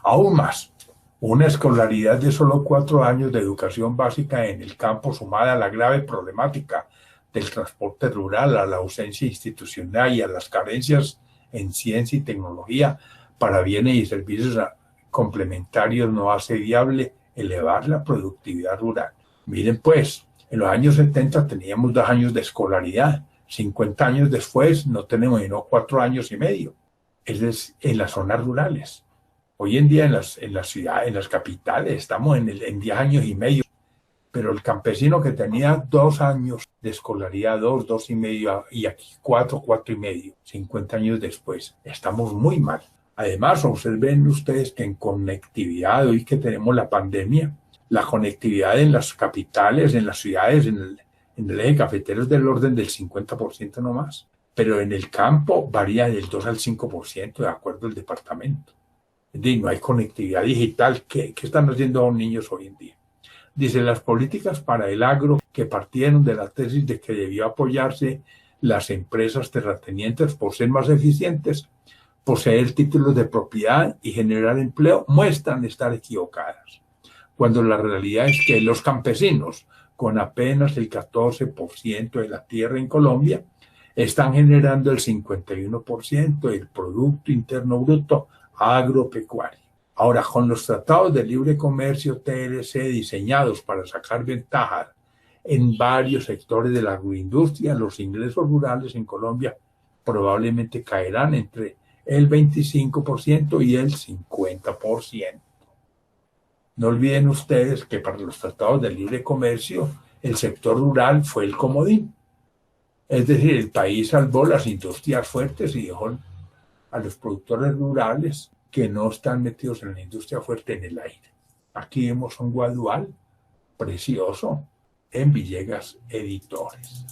Speaker 1: Aún más, una escolaridad de solo 4 años de educación básica en el campo sumada a la grave problemática del transporte rural, a la ausencia institucional y a las carencias en ciencia y tecnología para bienes y servicios complementarios no hace viable elevar la productividad rural. Miren pues, en los años 70 teníamos 2 años de escolaridad, 50 años después no tenemos sino 4 años y medio. Es en las zonas rurales. Hoy en día en las ciudades, en las capitales, estamos en 10 años y medio. Pero el campesino que tenía 2 años de escolaridad, 2 y medio, y aquí 4 y medio, 50 años después, estamos muy mal. Además, observen ustedes que en conectividad, hoy que tenemos la pandemia, la conectividad en las capitales, en las ciudades, en el eje cafetero es del orden del 50% no más. Pero en el campo varía del 2 al 5% de acuerdo al departamento. Es decir, no hay conectividad digital. ¿Qué están haciendo los niños hoy en día? Dice, las políticas para el agro que partieron de la tesis de que debió apoyarse las empresas terratenientes por ser más eficientes, poseer títulos de propiedad y generar empleo, muestran estar equivocadas. Cuando la realidad es que los campesinos con apenas el 14% de la tierra en Colombia, están generando el 51% del Producto Interno Bruto agropecuario. Ahora, con los tratados de libre comercio TLC diseñados para sacar ventaja en varios sectores de la agroindustria, los ingresos rurales en Colombia probablemente caerán entre el 25% y el 50%. No olviden ustedes que para los tratados de libre comercio el sector rural fue el comodín. Es decir, el país salvó las industrias fuertes y dejó a los productores rurales que no están metidos en la industria fuerte en el aire. Aquí vemos un guadual precioso en Villegas Editores.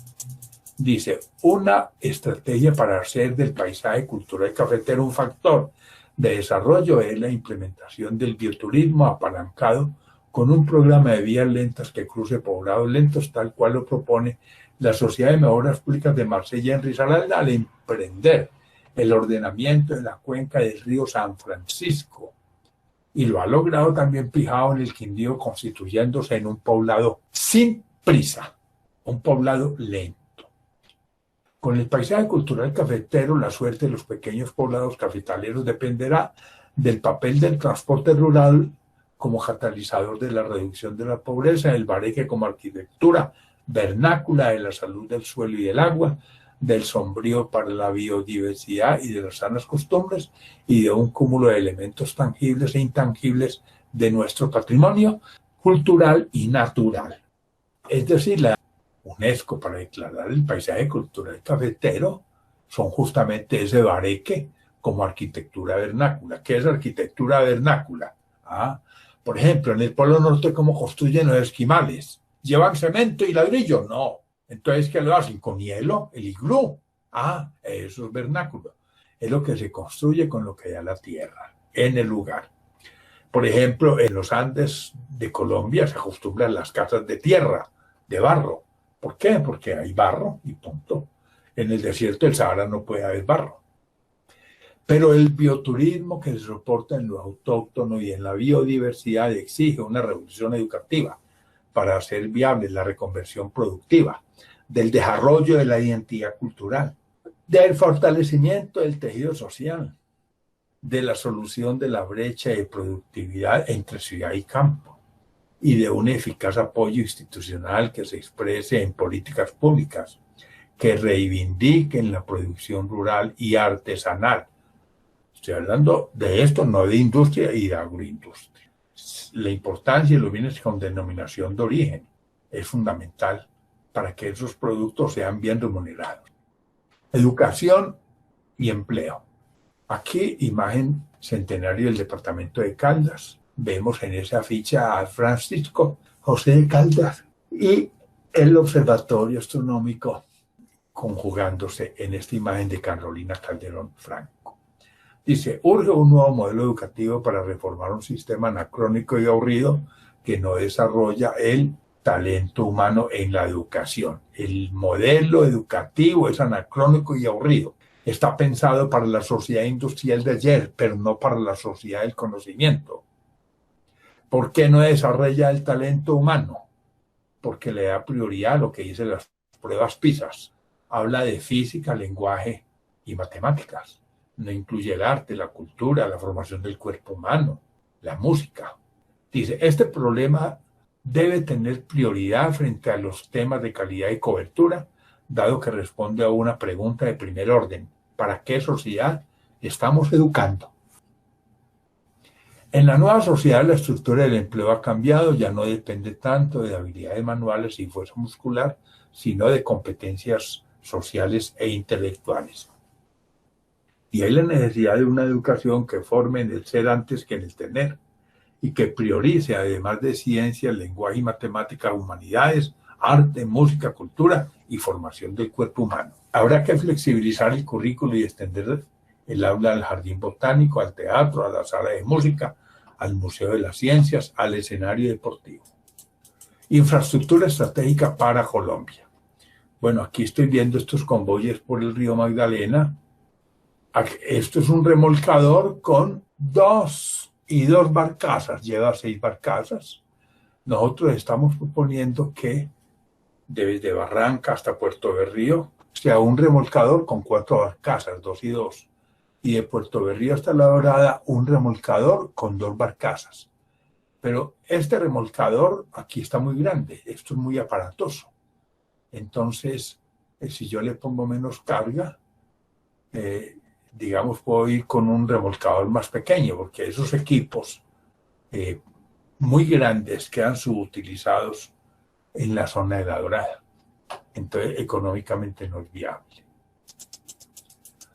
Speaker 1: Dice, una estrategia para hacer del paisaje cultural cafetero un factor de desarrollo es la implementación del bioturismo apalancado con un programa de vías lentas que cruce poblados lentos, tal cual lo propone la Sociedad de Mejoras Públicas de Marsella en Risaralda al emprender el ordenamiento de la cuenca del río San Francisco. Y lo ha logrado también Pijao en el Quindío, constituyéndose en un poblado sin prisa, un poblado lento. Con el paisaje cultural cafetero, la suerte de los pequeños poblados cafetaleros dependerá del papel del transporte rural como catalizador de la reducción de la pobreza, del bareque como arquitectura vernácula de la salud del suelo y del agua, del sombrío para la biodiversidad y de las sanas costumbres, y de un cúmulo de elementos tangibles e intangibles de nuestro patrimonio cultural y natural. Es decir, la UNESCO, para declarar el paisaje cultural cafetero, son justamente ese bareque como arquitectura vernácula. ¿Qué es arquitectura vernácula? Por ejemplo, en el Polo Norte, ¿cómo construyen los esquimales? ¿Llevan cemento y ladrillo? No. Entonces, ¿qué lo hacen? Con hielo, el iglú. Eso es vernáculo. Es lo que se construye con lo que da la tierra, en el lugar. Por ejemplo, en los Andes de Colombia se acostumbran las casas de tierra, de barro. ¿Por qué? Porque hay barro y punto. En el desierto del Sahara no puede haber barro. Pero el bioturismo que se soporta en lo autóctono y en la biodiversidad exige una revolución educativa para hacer viable la reconversión productiva, del desarrollo de la identidad cultural, del fortalecimiento del tejido social, de la solución de la brecha de productividad entre ciudad y campo, y de un eficaz apoyo institucional que se exprese en políticas públicas que reivindiquen la producción rural y artesanal. Estoy hablando de esto, no de industria y de agroindustria. La importancia de los bienes con denominación de origen es fundamental para que esos productos sean bien remunerados. Educación y empleo. Aquí, imagen centenario del departamento de Caldas. Vemos en esa ficha a Francisco José de Caldas y el Observatorio Astronómico conjugándose en esta imagen de Carolina Calderón Franco. Dice, urge un nuevo modelo educativo para reformar un sistema anacrónico y aburrido que no desarrolla el talento humano en la educación. El modelo educativo es anacrónico y aburrido. Está pensado para la sociedad industrial de ayer, pero no para la sociedad del conocimiento. ¿Por qué no desarrolla el talento humano? Porque le da prioridad a lo que dicen las pruebas PISA. Habla de física, lenguaje y matemáticas. No incluye el arte, la cultura, la formación del cuerpo humano, la música. Dice, este problema debe tener prioridad frente a los temas de calidad y cobertura, dado que responde a una pregunta de primer orden. ¿Para qué sociedad estamos educando? En la nueva sociedad la estructura del empleo ha cambiado, ya no depende tanto de habilidades manuales y fuerza muscular, sino de competencias sociales e intelectuales. Y hay la necesidad de una educación que forme en el ser antes que en el tener, y que priorice, además de ciencia, lenguaje y matemáticas, humanidades, arte, música, cultura y formación del cuerpo humano. Habrá que flexibilizar el currículo y extender el aula al jardín botánico, al teatro, a la sala de música, al Museo de las Ciencias, al escenario deportivo. Infraestructura estratégica para Colombia. Bueno, aquí estoy viendo estos convoyes por el río Magdalena. Esto es un remolcador con dos barcazas, lleva 6 barcazas. Nosotros estamos proponiendo que desde Barranca hasta Puerto Berrío, o sea, un remolcador con 4 barcazas, 2 y 2. Y de Puerto Berrío hasta La Dorada, un remolcador con 2 barcazas. Pero este remolcador aquí está muy grande, esto es muy aparatoso. Entonces, si yo le pongo menos carga, digamos, puedo ir con un remolcador más pequeño, porque esos equipos muy grandes quedan subutilizados en la zona de La Dorada. Entonces, económicamente no es viable.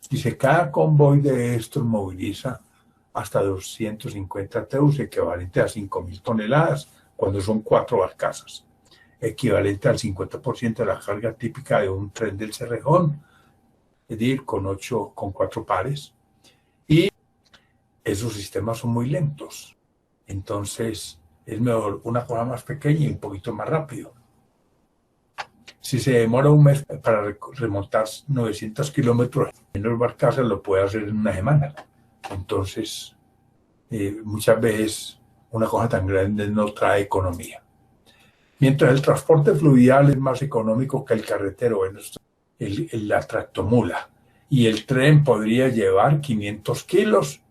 Speaker 1: Dice, cada convoy de estos moviliza hasta 250 TEUs, equivalente a 5.000 toneladas, cuando son 4 barcazas, equivalente al 50% de la carga típica de un tren del Cerrejón, es decir, con 4 pares. Y esos sistemas son muy lentos. Entonces, es mejor una cosa más pequeña y un poquito más rápido. Si se demora un mes para remontar 900 kilómetros, menos barcazas lo puede hacer en una semana. Entonces, muchas veces una cosa tan grande no trae economía. Mientras el transporte fluvial es más económico que el carretero, bueno, la tractomula. Y el tren podría llevar 500 kilos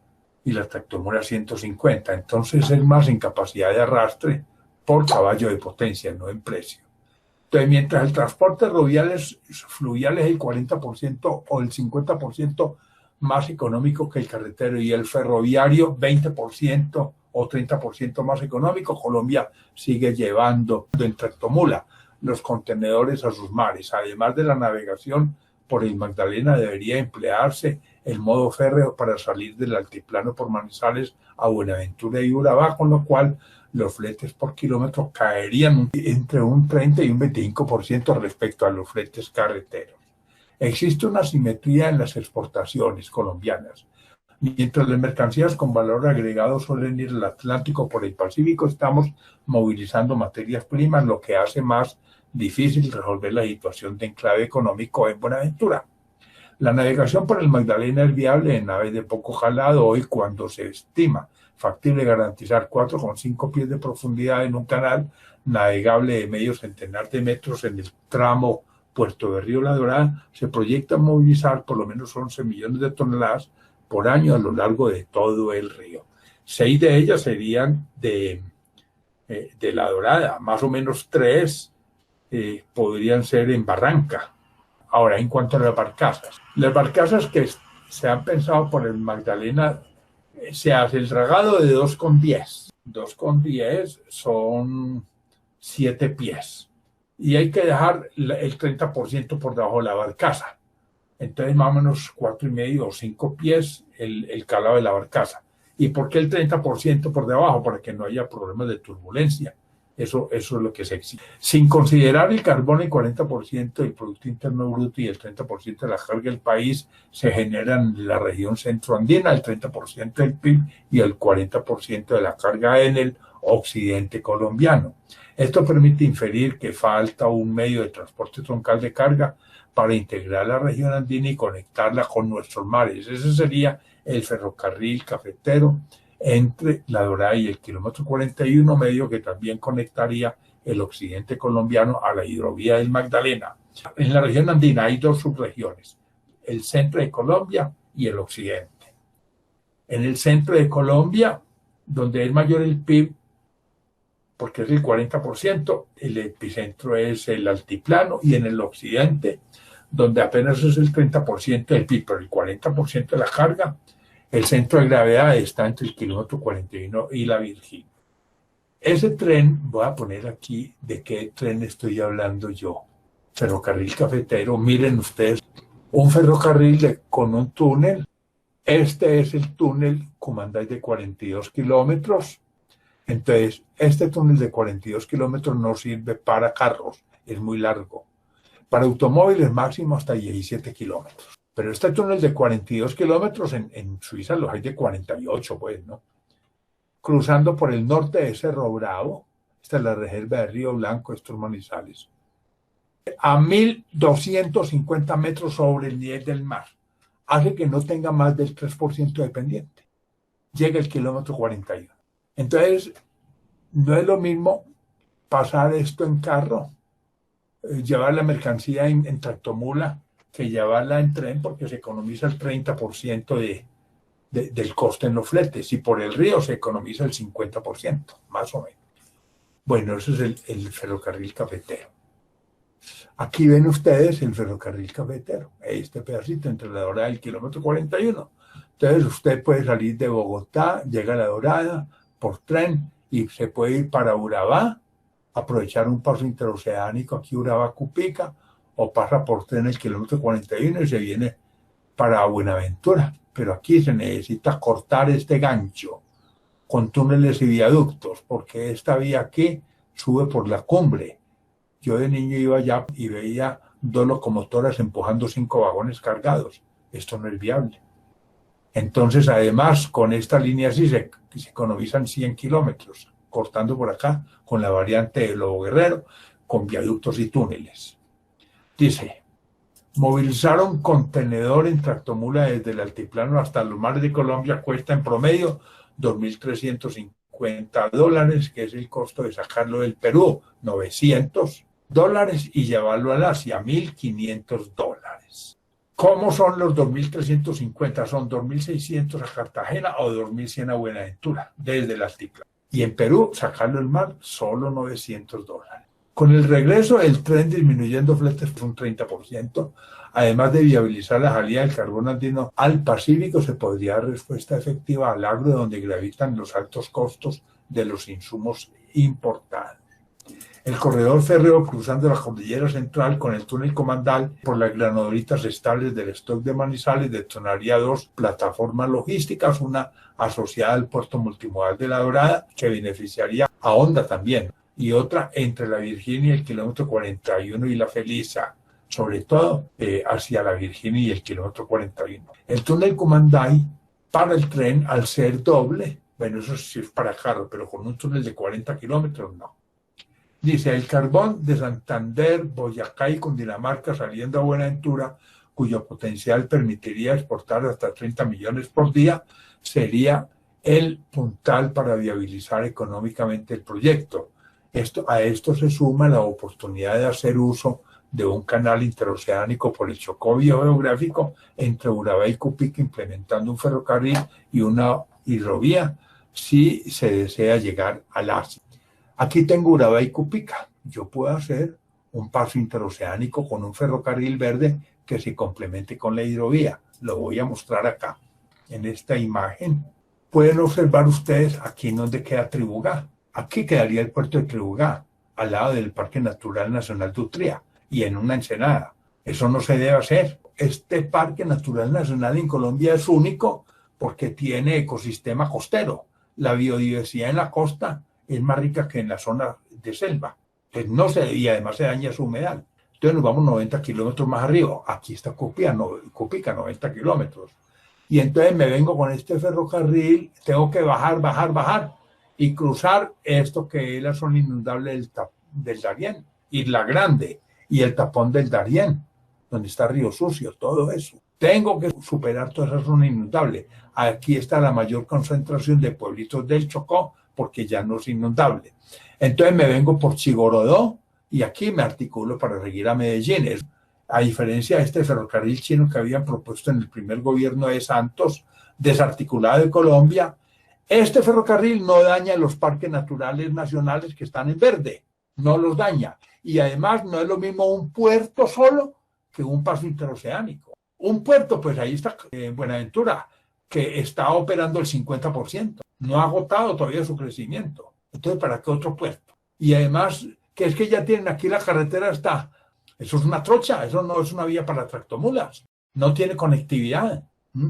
Speaker 1: y la tractomula 150. Entonces es más en capacidad de arrastre por caballo de potencia, no en precio. Entonces, mientras el transporte fluvial es el 40% o el 50% más económico que el carretero y el ferroviario 20% o 30% más económico, Colombia sigue llevando en tractomula los contenedores a sus mares. Además de la navegación por el Magdalena, debería emplearse el modo férreo para salir del altiplano por Manizales a Buenaventura y Urabá, con lo cual los fletes por kilómetro caerían entre un 30 y un 25% respecto a los fletes carreteros. Existe una asimetría en las exportaciones colombianas. Mientras las mercancías con valor agregado suelen ir al Atlántico por el Pacífico, estamos movilizando materias primas, lo que hace más difícil resolver la situación de enclave económico en Buenaventura. La navegación por el Magdalena es viable en naves de poco jalado hoy, cuando se estima factible garantizar 4,5 pies de profundidad en un canal navegable de medio centenar de metros en el tramo Puerto Berrío-La Dorada. Se proyecta movilizar por lo menos 11 millones de toneladas por año a lo largo de todo el río. 6 de ellas serían de La Dorada, más o menos 3 podrían ser en Barranca. Ahora, en cuanto a las barcazas que se han pensado por el Magdalena, se hace el dragado de 2,10. 2,10 son 7 pies. Y hay que dejar el 30% por debajo de la barcaza. Entonces, más o menos 4,5 o 5 pies el calado de la barcaza. ¿Y por qué el 30% por debajo? Para que no haya problemas de turbulencia. Eso es lo que se exige. Sin considerar el carbón, el 40% del Producto Interno Bruto y el 30% de la carga del país se generan en la región centroandina, el 30% del PIB y el 40% de la carga en el occidente colombiano. Esto permite inferir que falta un medio de transporte troncal de carga para integrar la región andina y conectarla con nuestros mares. Ese sería el ferrocarril cafetero entre La Dorada y el kilómetro 41 medio, que también conectaría el occidente colombiano a la hidrovía del Magdalena. En la región andina hay 2 subregiones, el centro de Colombia y el occidente. En el centro de Colombia, donde es mayor el PIB, porque es el 40%, el epicentro es el altiplano, y en el occidente, donde apenas es el 30% del PIB, pero el 40% de la carga, el centro de gravedad está entre el kilómetro 41 y la Virginia. Ese tren, voy a poner aquí de qué tren estoy hablando yo. Ferrocarril cafetero, miren ustedes, un ferrocarril con un túnel. Este es el túnel Cumandá de 42 kilómetros. Entonces, este túnel de 42 kilómetros no sirve para carros, es muy largo. Para automóviles máximo hasta 17 kilómetros. Pero este túnel de 42 kilómetros, en Suiza los hay de 48, pues, ¿no? Cruzando por el norte de Cerro Bravo, esta es la reserva de Río Blanco, estos Manizales, a 1.250 metros sobre el nivel del mar, hace que no tenga más del 3% de pendiente. Llega el kilómetro 41. Entonces, no es lo mismo pasar esto en carro llevar la mercancía en tractomula que llevarla en tren porque se economiza el 30% del coste en los fletes y por el río se economiza el 50%, más o menos. Bueno, ese es el ferrocarril cafetero. Aquí ven ustedes el ferrocarril cafetero, este pedacito entre La Dorada y el kilómetro 41. Entonces usted puede salir de Bogotá, llega a La Dorada por tren y se puede ir para Urabá, aprovechar un paso interoceánico aquí Urabá-Cupica, o pasa por tren el kilómetro 41 y se viene para Buenaventura. Pero aquí se necesita cortar este gancho con túneles y viaductos, porque esta vía aquí sube por la cumbre. Yo de niño iba allá y veía 2 locomotoras empujando 5 vagones cargados. Esto no es viable. Entonces, además, con esta línea así se economizan 100 kilómetros, cortando por acá con la variante de Lobo Guerrero, con viaductos y túneles. Dice, movilizar un contenedor en tractomula desde el altiplano hasta los mares de Colombia cuesta en promedio $2.350, que es el costo de sacarlo del Perú, $900, y llevarlo al Asia, $1.500. ¿Cómo son los 2.350? Son 2.600 a Cartagena o 2.100 a Buenaventura, desde el altiplano. Y en Perú, sacarlo del mar, solo $900. Con el regreso, el tren disminuyendo fletes un 30%, además de viabilizar la salida del carbón andino al Pacífico, se podría dar respuesta efectiva al agro, donde gravitan los altos costos de los insumos importados. El corredor férreo cruzando la cordillera central con el túnel Comandal por las granodoritas estables del stock de Manizales detonaría 2 plataformas logísticas, una asociada al puerto multimodal de La Dorada, que beneficiaría a Honda también, y otra entre la Virginia y el kilómetro 41 y la Felisa, sobre todo hacia la Virginia y el kilómetro 41. El túnel Comandai para el tren, al ser doble, bueno, eso sí es para carro, pero con un túnel de 40 kilómetros no. Dice, el carbón de Santander, Boyacá y Cundinamarca saliendo a Buenaventura, cuyo potencial permitiría exportar hasta 30 millones por día, sería el puntal para viabilizar económicamente el proyecto. A esto se suma la oportunidad de hacer uso de un canal interoceánico por el Chocó biogeográfico entre Urabá y Cupica, implementando un ferrocarril y una hidrovía si se desea llegar al Asia. Aquí tengo Urabá y Cupica. Yo puedo hacer un paso interoceánico con un ferrocarril verde que se complemente con la hidrovía. Lo voy a mostrar acá, en esta imagen. Pueden observar ustedes aquí donde queda Tribugá. Aquí quedaría el puerto de Tribugá, al lado del Parque Natural Nacional de Utría y en una ensenada. Eso no se debe hacer. Este Parque Natural Nacional en Colombia es único porque tiene ecosistema costero. La biodiversidad en la costa es más rica que en la zona de selva. Y además se daña su humedal. Entonces nos vamos 90 kilómetros más arriba. Aquí está Cupica, 90 kilómetros. Y entonces me vengo con este ferrocarril, tengo que bajar y cruzar esto que es la zona inundable del Darién, Isla Grande y el tapón del Darién, donde está Río Sucio, todo eso. Tengo que superar toda esa zona inundable. Aquí está la mayor concentración de pueblitos del Chocó, porque ya no es inundable. Entonces me vengo por Chigorodó y aquí me articulo para seguir a Medellín. A diferencia de este ferrocarril chino que habían propuesto en el primer gobierno de Santos, desarticulado de Colombia, este ferrocarril no daña los parques naturales nacionales que están en verde, no los daña. Y además no es lo mismo un puerto solo que un paso interoceánico. Un puerto, pues ahí está en Buenaventura, que está operando el 50%. No ha agotado todavía su crecimiento. Entonces, ¿para qué otro puerto? Y además, que es que ya tienen aquí la carretera está. Eso es una trocha, eso no es una vía para tractomulas. No tiene conectividad.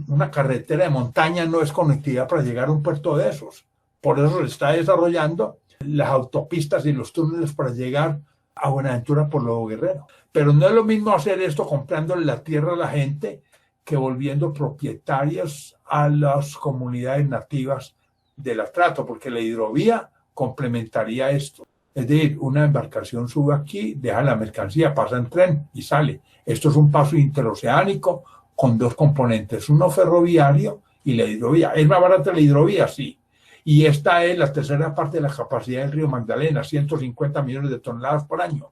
Speaker 1: Una carretera de montaña no es conectividad para llegar a un puerto de esos. Por eso se está desarrollando las autopistas y los túneles para llegar a Buenaventura por Lobo Guerrero. Pero no es lo mismo hacer esto comprándole la tierra a la gente que volviendo propietarios a las comunidades nativas del atrato, porque la hidrovía complementaría esto. Es decir, una embarcación sube aquí, deja la mercancía, pasa en tren y sale. Esto es un paso interoceánico con 2 componentes, uno ferroviario y la hidrovía. ¿Es más barata la hidrovía? Sí. Y esta es la tercera parte de la capacidad del río Magdalena, 150 millones de toneladas por año.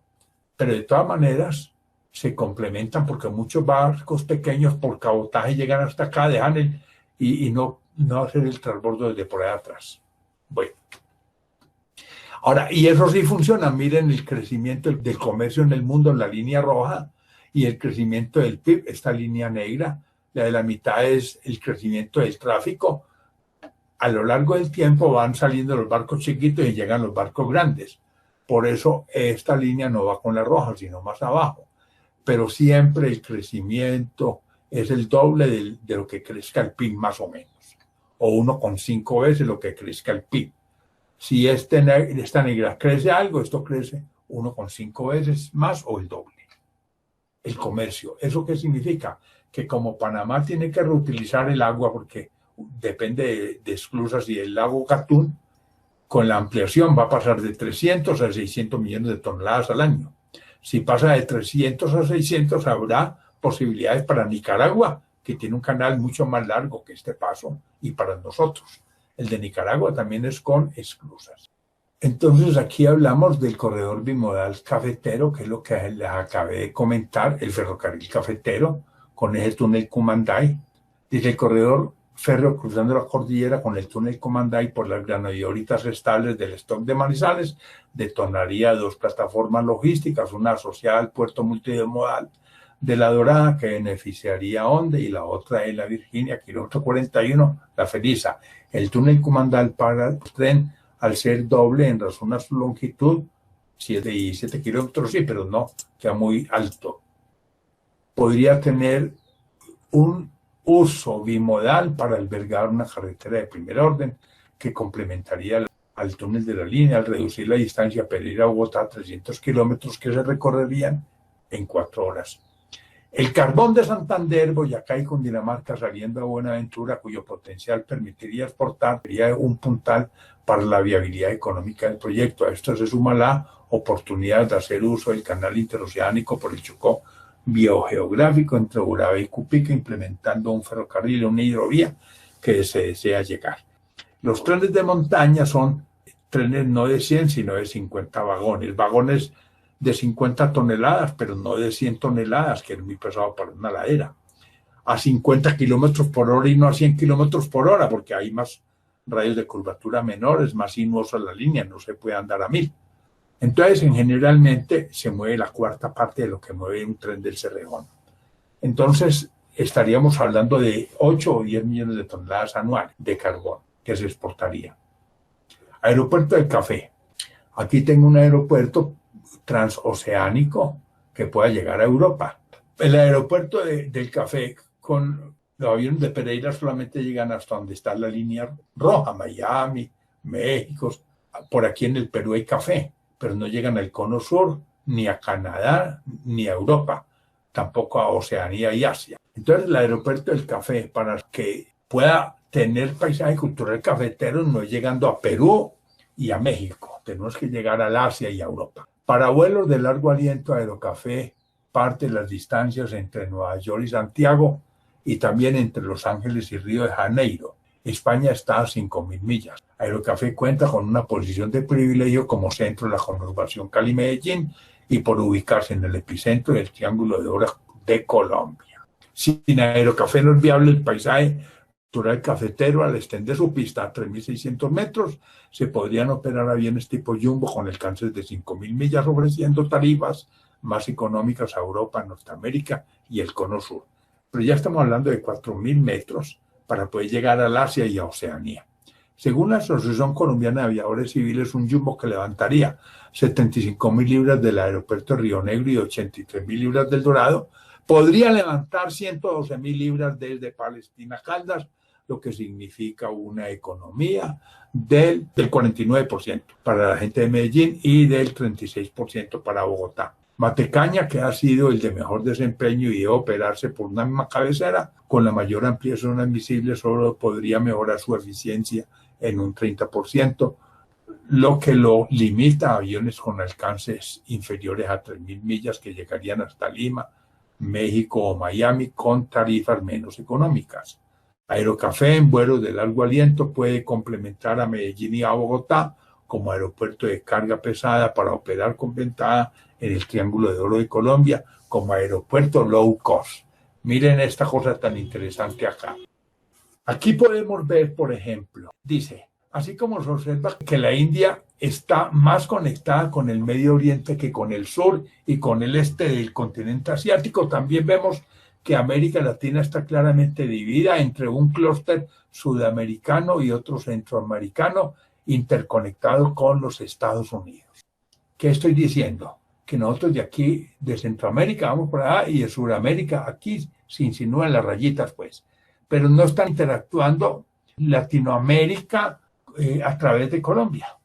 Speaker 1: pero de todas maneras se complementan porque muchos barcos pequeños por cabotaje llegan hasta acá, dejan y no hacer el transbordo desde por allá atrás. Bueno. Ahora, y eso sí funciona. Miren el crecimiento del comercio en el mundo, la línea roja, y el crecimiento del PIB, esta línea negra. La de la mitad es el crecimiento del tráfico. A lo largo del tiempo van saliendo los barcos chiquitos y llegan los barcos grandes. Por eso esta línea no va con la roja, sino más abajo. Pero siempre el crecimiento es el doble de lo que crezca el PIB más o menos. O 1,5 veces lo que crezca el PIB. Si esta negra crece algo, esto crece 1,5 veces más o el doble. El comercio. ¿Eso qué significa? Que como Panamá tiene que reutilizar el agua porque depende de esclusas y el lago Gatún, con la ampliación va a pasar de 300 a 600 millones de toneladas al año. Si pasa de 300 a 600, habrá posibilidades para Nicaragua, que tiene un canal mucho más largo que este paso, y para nosotros. El de Nicaragua también es con esclusas. Entonces aquí hablamos del corredor bimodal cafetero, que es lo que les acabé de comentar, el ferrocarril cafetero, con ese túnel Cumanday. Dice el corredor férreo cruzando la cordillera con el túnel Cumanday por las granodioritas estables del stock de Manizales, detonaría 2 plataformas logísticas, una asociada al puerto multimodal de La Dorada, que beneficiaría a Onde, y la otra en la Virginia, kilómetro 41, la Feliza. El túnel Cumanday para el tren, al ser doble en razón a su longitud, 7 kilómetros, sí, pero no, queda muy alto. Podría tener un uso bimodal para albergar una carretera de primer orden que complementaría al túnel de la línea al reducir la distancia Pereira-Bogotá a 300 kilómetros que se recorrerían en 4 horas. El carbón de Santander, Boyacá y Cundinamarca saliendo a Buenaventura, cuyo potencial permitiría exportar, sería un puntal para la viabilidad económica del proyecto. A esto se suma la oportunidad de hacer uso del canal interoceánico por el Chocó biogeográfico entre Urabá y Cupica, implementando un ferrocarril, una hidrovía que se desea llegar. Los trenes de montaña son trenes no de 100, sino de 50 vagones. Vagones de 50 toneladas, pero no de 100 toneladas, que es muy pesado para una ladera. A 50 kilómetros por hora y no a 100 kilómetros por hora, porque hay más radios de curvatura menores, más sinuosa la línea, no se puede andar a 1000. Entonces, generalmente se mueve la cuarta parte de lo que mueve un tren del Cerrejón. Entonces, estaríamos hablando de 8 o 10 millones de toneladas anuales de carbón que se exportaría. Aeropuerto del Café. Aquí tengo un aeropuerto transoceánico que pueda llegar a Europa. El aeropuerto del Café con los aviones de Pereira solamente llegan hasta donde está la línea roja, Miami, México. Por aquí en el Perú hay café, pero no llegan al Cono Sur, ni a Canadá, ni a Europa, tampoco a Oceanía y Asia. Entonces el aeropuerto del Café, para que pueda tener paisaje cultural cafetero, no es llegando a Perú y a México, tenemos que llegar al Asia y a Europa. Para vuelos de largo aliento, Aerocafé parte las distancias entre Nueva York y Santiago y también entre Los Ángeles y Río de Janeiro. España está a 5.000 millas. Aerocafé cuenta con una posición de privilegio como centro de la conurbación Cali-Medellín y por ubicarse en el epicentro del Triángulo de Oro de Colombia. Sin Aerocafé no es viable el paisaje cultural cafetero. Al extender su pista a 3.600 metros, se podrían operar aviones tipo Jumbo con alcances de 5.000 millas, ofreciendo tarifas más económicas a Europa, Norteamérica y el Cono Sur. Pero ya estamos hablando de 4.000 metros para poder llegar al Asia y a Oceanía. Según la Asociación Colombiana de Aviadores Civiles, un Jumbo que levantaría 75.000 libras del aeropuerto de Río Negro y 83.000 libras del Dorado, podría levantar 112.000 libras desde Palestina Caldas, lo que significa una economía del 49% para la gente de Medellín y del 36% para Bogotá. Matecaña, que ha sido el de mejor desempeño y debe operarse por una misma cabecera, con la mayor ampliación admisible, solo podría mejorar su eficiencia en un 30%, lo que lo limita a aviones con alcances inferiores a 3.000 millas que llegarían hasta Lima, México o Miami con tarifas menos económicas. Aerocafé en vuelos de largo aliento puede complementar a Medellín y a Bogotá como aeropuerto de carga pesada para operar con ventaja en el Triángulo de Oro de Colombia como aeropuerto low cost. Miren esta cosa tan interesante acá. Aquí podemos ver, por ejemplo, dice, así como se observa que la India está más conectada con el Medio Oriente que con el sur y con el este del continente asiático, también vemos que América Latina está claramente dividida entre un clúster sudamericano y otro centroamericano interconectado con los Estados Unidos. ¿Qué estoy diciendo? Que nosotros de aquí, de Centroamérica, vamos por allá, y de Sudamérica, aquí se insinúan las rayitas, pues. Pero no están interactuando Latinoamérica a través de Colombia.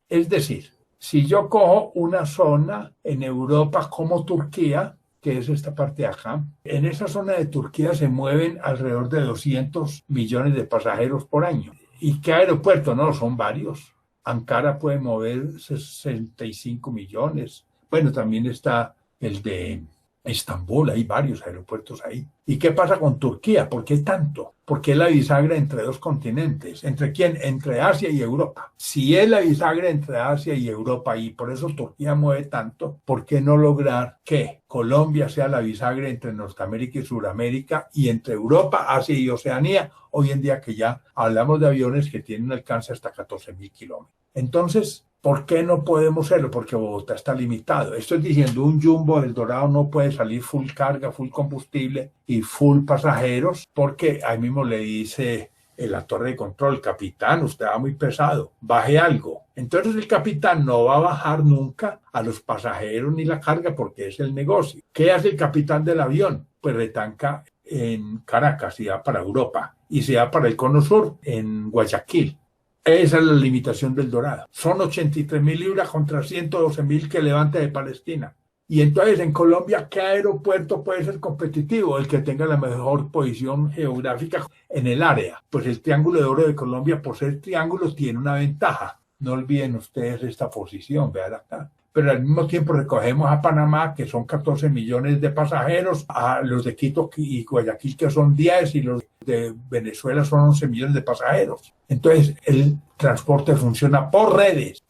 Speaker 1: Es decir, si yo cojo una zona en Europa como Turquía, que es esta parte de acá, en esa zona de Turquía se mueven alrededor de 200 millones de pasajeros por año. ¿Y qué aeropuerto? No, son varios. Ankara puede mover 65 millones. Bueno, también está el de Estambul, hay varios aeropuertos ahí. ¿Y qué pasa con Turquía? ¿Por qué tanto? Porque es la bisagra entre dos continentes. ¿Entre quién? Entre Asia y Europa. Si es la bisagra entre Asia y Europa y por eso Turquía mueve tanto, ¿por qué no lograr que Colombia sea la bisagra entre Norteamérica y Sudamérica y entre Europa, Asia y Oceanía? Hoy en día que ya hablamos de aviones que tienen un alcance hasta 14.000 kilómetros. Entonces, ¿por qué no podemos hacerlo? Porque Bogotá está limitado. Estoy diciendo, un jumbo del Dorado no puede salir full carga, full combustible y full pasajeros, porque ahí mismo le dice en la torre de control, capitán, usted va muy pesado, baje algo. Entonces el capitán no va a bajar nunca a los pasajeros ni la carga porque es el negocio. ¿Qué hace el capitán del avión? Pues retanca en Caracas y va para Europa y se va para el Cono Sur en Guayaquil. Esa es la limitación del Dorado. Son 83.000 libras contra 112.000 que levanta de Palestina. Y entonces en Colombia, ¿qué aeropuerto puede ser competitivo? El que tenga la mejor posición geográfica en el área. Pues el Triángulo de Oro de Colombia, por ser triángulo, tiene una ventaja. No olviden ustedes esta posición, vean acá. Pero al mismo tiempo recogemos a Panamá, que son 14 millones de pasajeros, a los de Quito y Guayaquil, que son 10, y los de Venezuela son 11 millones de pasajeros. Entonces, el transporte funciona por redes,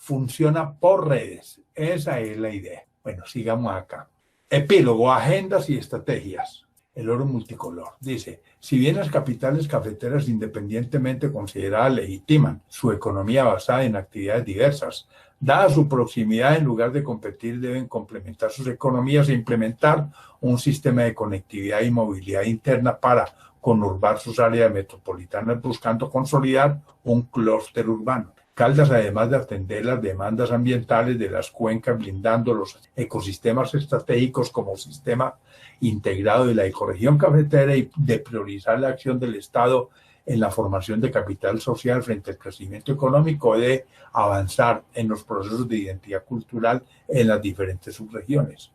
Speaker 1: Esa es la idea. Bueno, sigamos acá. Epílogo, agendas y estrategias. El oro multicolor. Dice, si bien las capitales cafeteras independientemente consideradas legitiman su economía basada en actividades diversas, dada su proximidad, en lugar de competir, deben complementar sus economías e implementar un sistema de conectividad y movilidad interna para conurbar sus áreas metropolitanas, buscando consolidar un clúster urbano. Caldas, además de atender las demandas ambientales de las cuencas, blindando los ecosistemas estratégicos como sistema integrado de la ecorregión cafetera y de priorizar la acción del Estado en la formación de capital social frente al crecimiento económico, de avanzar en los procesos de identidad cultural en las diferentes subregiones.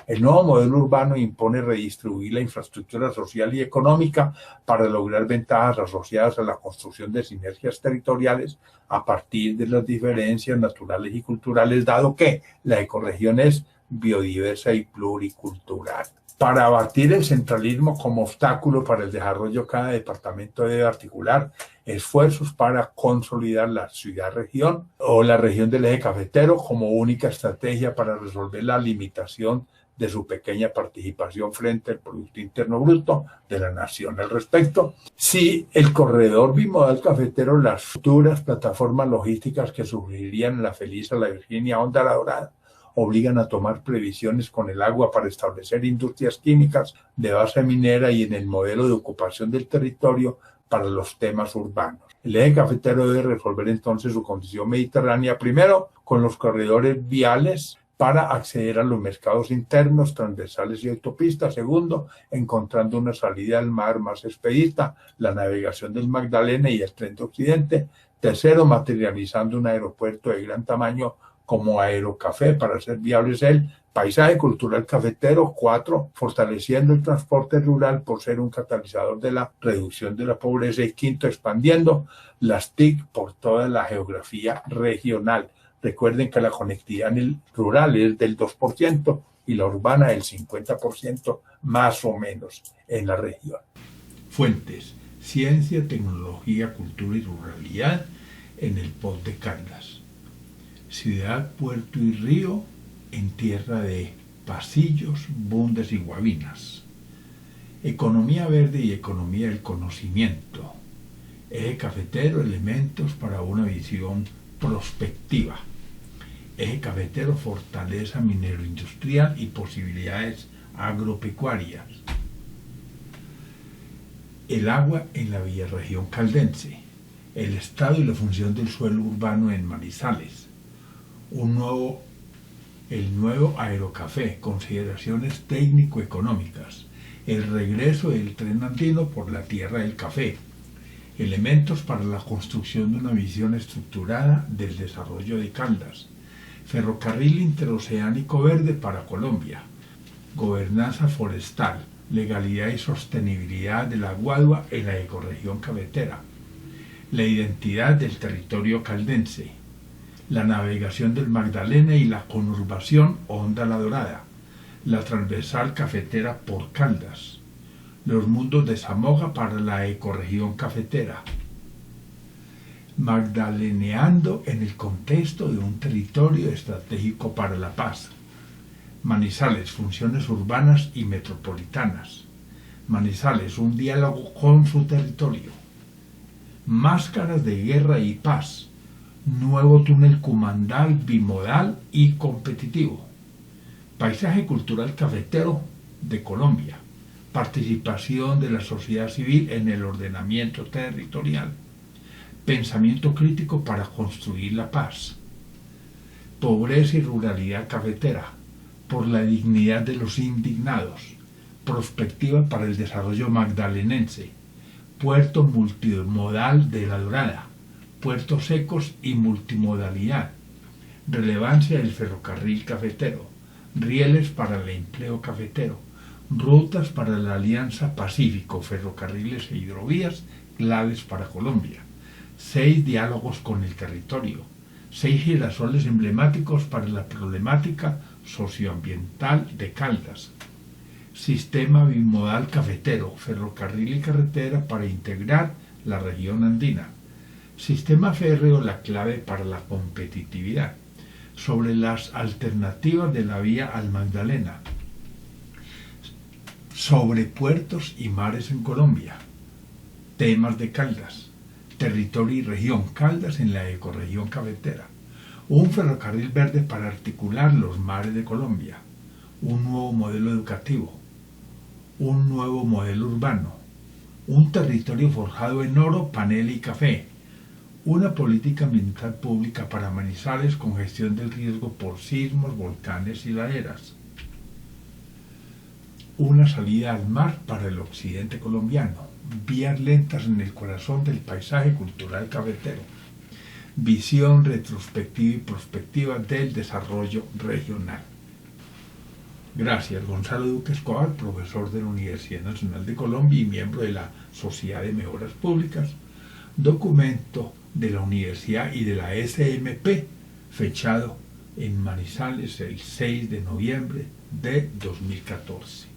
Speaker 1: El nuevo modelo urbano impone redistribuir la infraestructura social y económica para lograr ventajas asociadas a la construcción de sinergias territoriales a partir de las diferencias naturales y culturales, dado que la ecorregión es biodiversa y pluricultural. Para abatir el centralismo como obstáculo para el desarrollo, cada departamento debe articular esfuerzos para consolidar la ciudad-región o la región del eje cafetero como única estrategia para resolver la limitación de su pequeña participación frente al Producto Interno Bruto de la nación. Al respecto, si el corredor bimodal cafetero, las futuras plataformas logísticas que surgirían en La Feliza, La Virginia, Honda, La Dorada, obligan a tomar previsiones con el agua para establecer industrias químicas de base minera y en el modelo de ocupación del territorio para los temas urbanos. El eje cafetero debe resolver entonces su condición mediterránea, primero con los corredores viales para acceder a los mercados internos, transversales y autopistas. Segundo, encontrando una salida al mar más expedita, la navegación del Magdalena y el tren de Occidente. Tercero, materializando un aeropuerto de gran tamaño como Aerocafé para hacer viables el paisaje cultural cafetero. 4, fortaleciendo el transporte rural por ser un catalizador de la reducción de la pobreza. Y 5, expandiendo las TIC por toda la geografía regional. Recuerden que la conectividad en el rural es del 2% y la urbana del 50% más o menos en la región. Fuentes: Ciencia, Tecnología, Cultura y Ruralidad en el POT de Caldas. Ciudad, Puerto y Río en tierra de pasillos, bundes y guabinas. Economía verde y economía del conocimiento. Eje cafetero, elementos para una visión prospectiva. Eje cafetero, fortaleza minero-industrial y posibilidades agropecuarias. El agua en la Villarregión caldense. El estado y la función del suelo urbano en Manizales. El nuevo aerocafé, consideraciones técnico-económicas. El regreso del tren andino por la tierra del café. Elementos para la construcción de una visión estructurada del desarrollo de Caldas. Ferrocarril interoceánico verde para Colombia. Gobernanza forestal, legalidad y sostenibilidad de la guadua en la ecorregión cafetera. La identidad del territorio caldense. La navegación del Magdalena y la conurbación Honda La Dorada. La transversal cafetera por Caldas. Los mundos de Zamoga para la ecorregión cafetera. Magdaleneando en el contexto de un territorio estratégico para la paz. Manizales, funciones urbanas y metropolitanas. Manizales, un diálogo con su territorio. Máscaras de guerra y paz. Nuevo túnel cumandal, bimodal y competitivo. Paisaje cultural cafetero de Colombia. Participación de la sociedad civil en el ordenamiento territorial. Pensamiento crítico para construir la paz. Pobreza y ruralidad cafetera, por la dignidad de los indignados. Prospectiva para el desarrollo magdalenense. Puerto multimodal de La Dorada. Puertos secos y multimodalidad. Relevancia del ferrocarril cafetero. Rieles para el empleo cafetero. Rutas para la Alianza Pacífico, ferrocarriles e hidrovías claves para Colombia. 6 diálogos con el territorio. 6 girasoles emblemáticos para la problemática socioambiental de Caldas. Sistema bimodal cafetero, ferrocarril y carretera para integrar la región andina. Sistema férreo, la clave para la competitividad. Sobre las alternativas de la vía al Magdalena. Sobre puertos y mares en Colombia. Temas de Caldas. Territorio y región. Caldas en la ecorregión cafetera. Un ferrocarril verde para articular los mares de Colombia. Un nuevo modelo educativo. Un nuevo modelo urbano. Un territorio forjado en oro, panela y café. Una política ambiental pública para Manizales con gestión del riesgo por sismos, volcanes y laderas. Una salida al mar para el occidente colombiano. Vías lentas en el corazón del paisaje cultural cafetero. Visión retrospectiva y prospectiva del desarrollo regional. Gracias, Gonzalo Duque Escobar, profesor de la Universidad Nacional de Colombia y miembro de la Sociedad de Mejoras Públicas. Documento de la Universidad y de la SMP, fechado en Manizales el 6 de noviembre de 2014.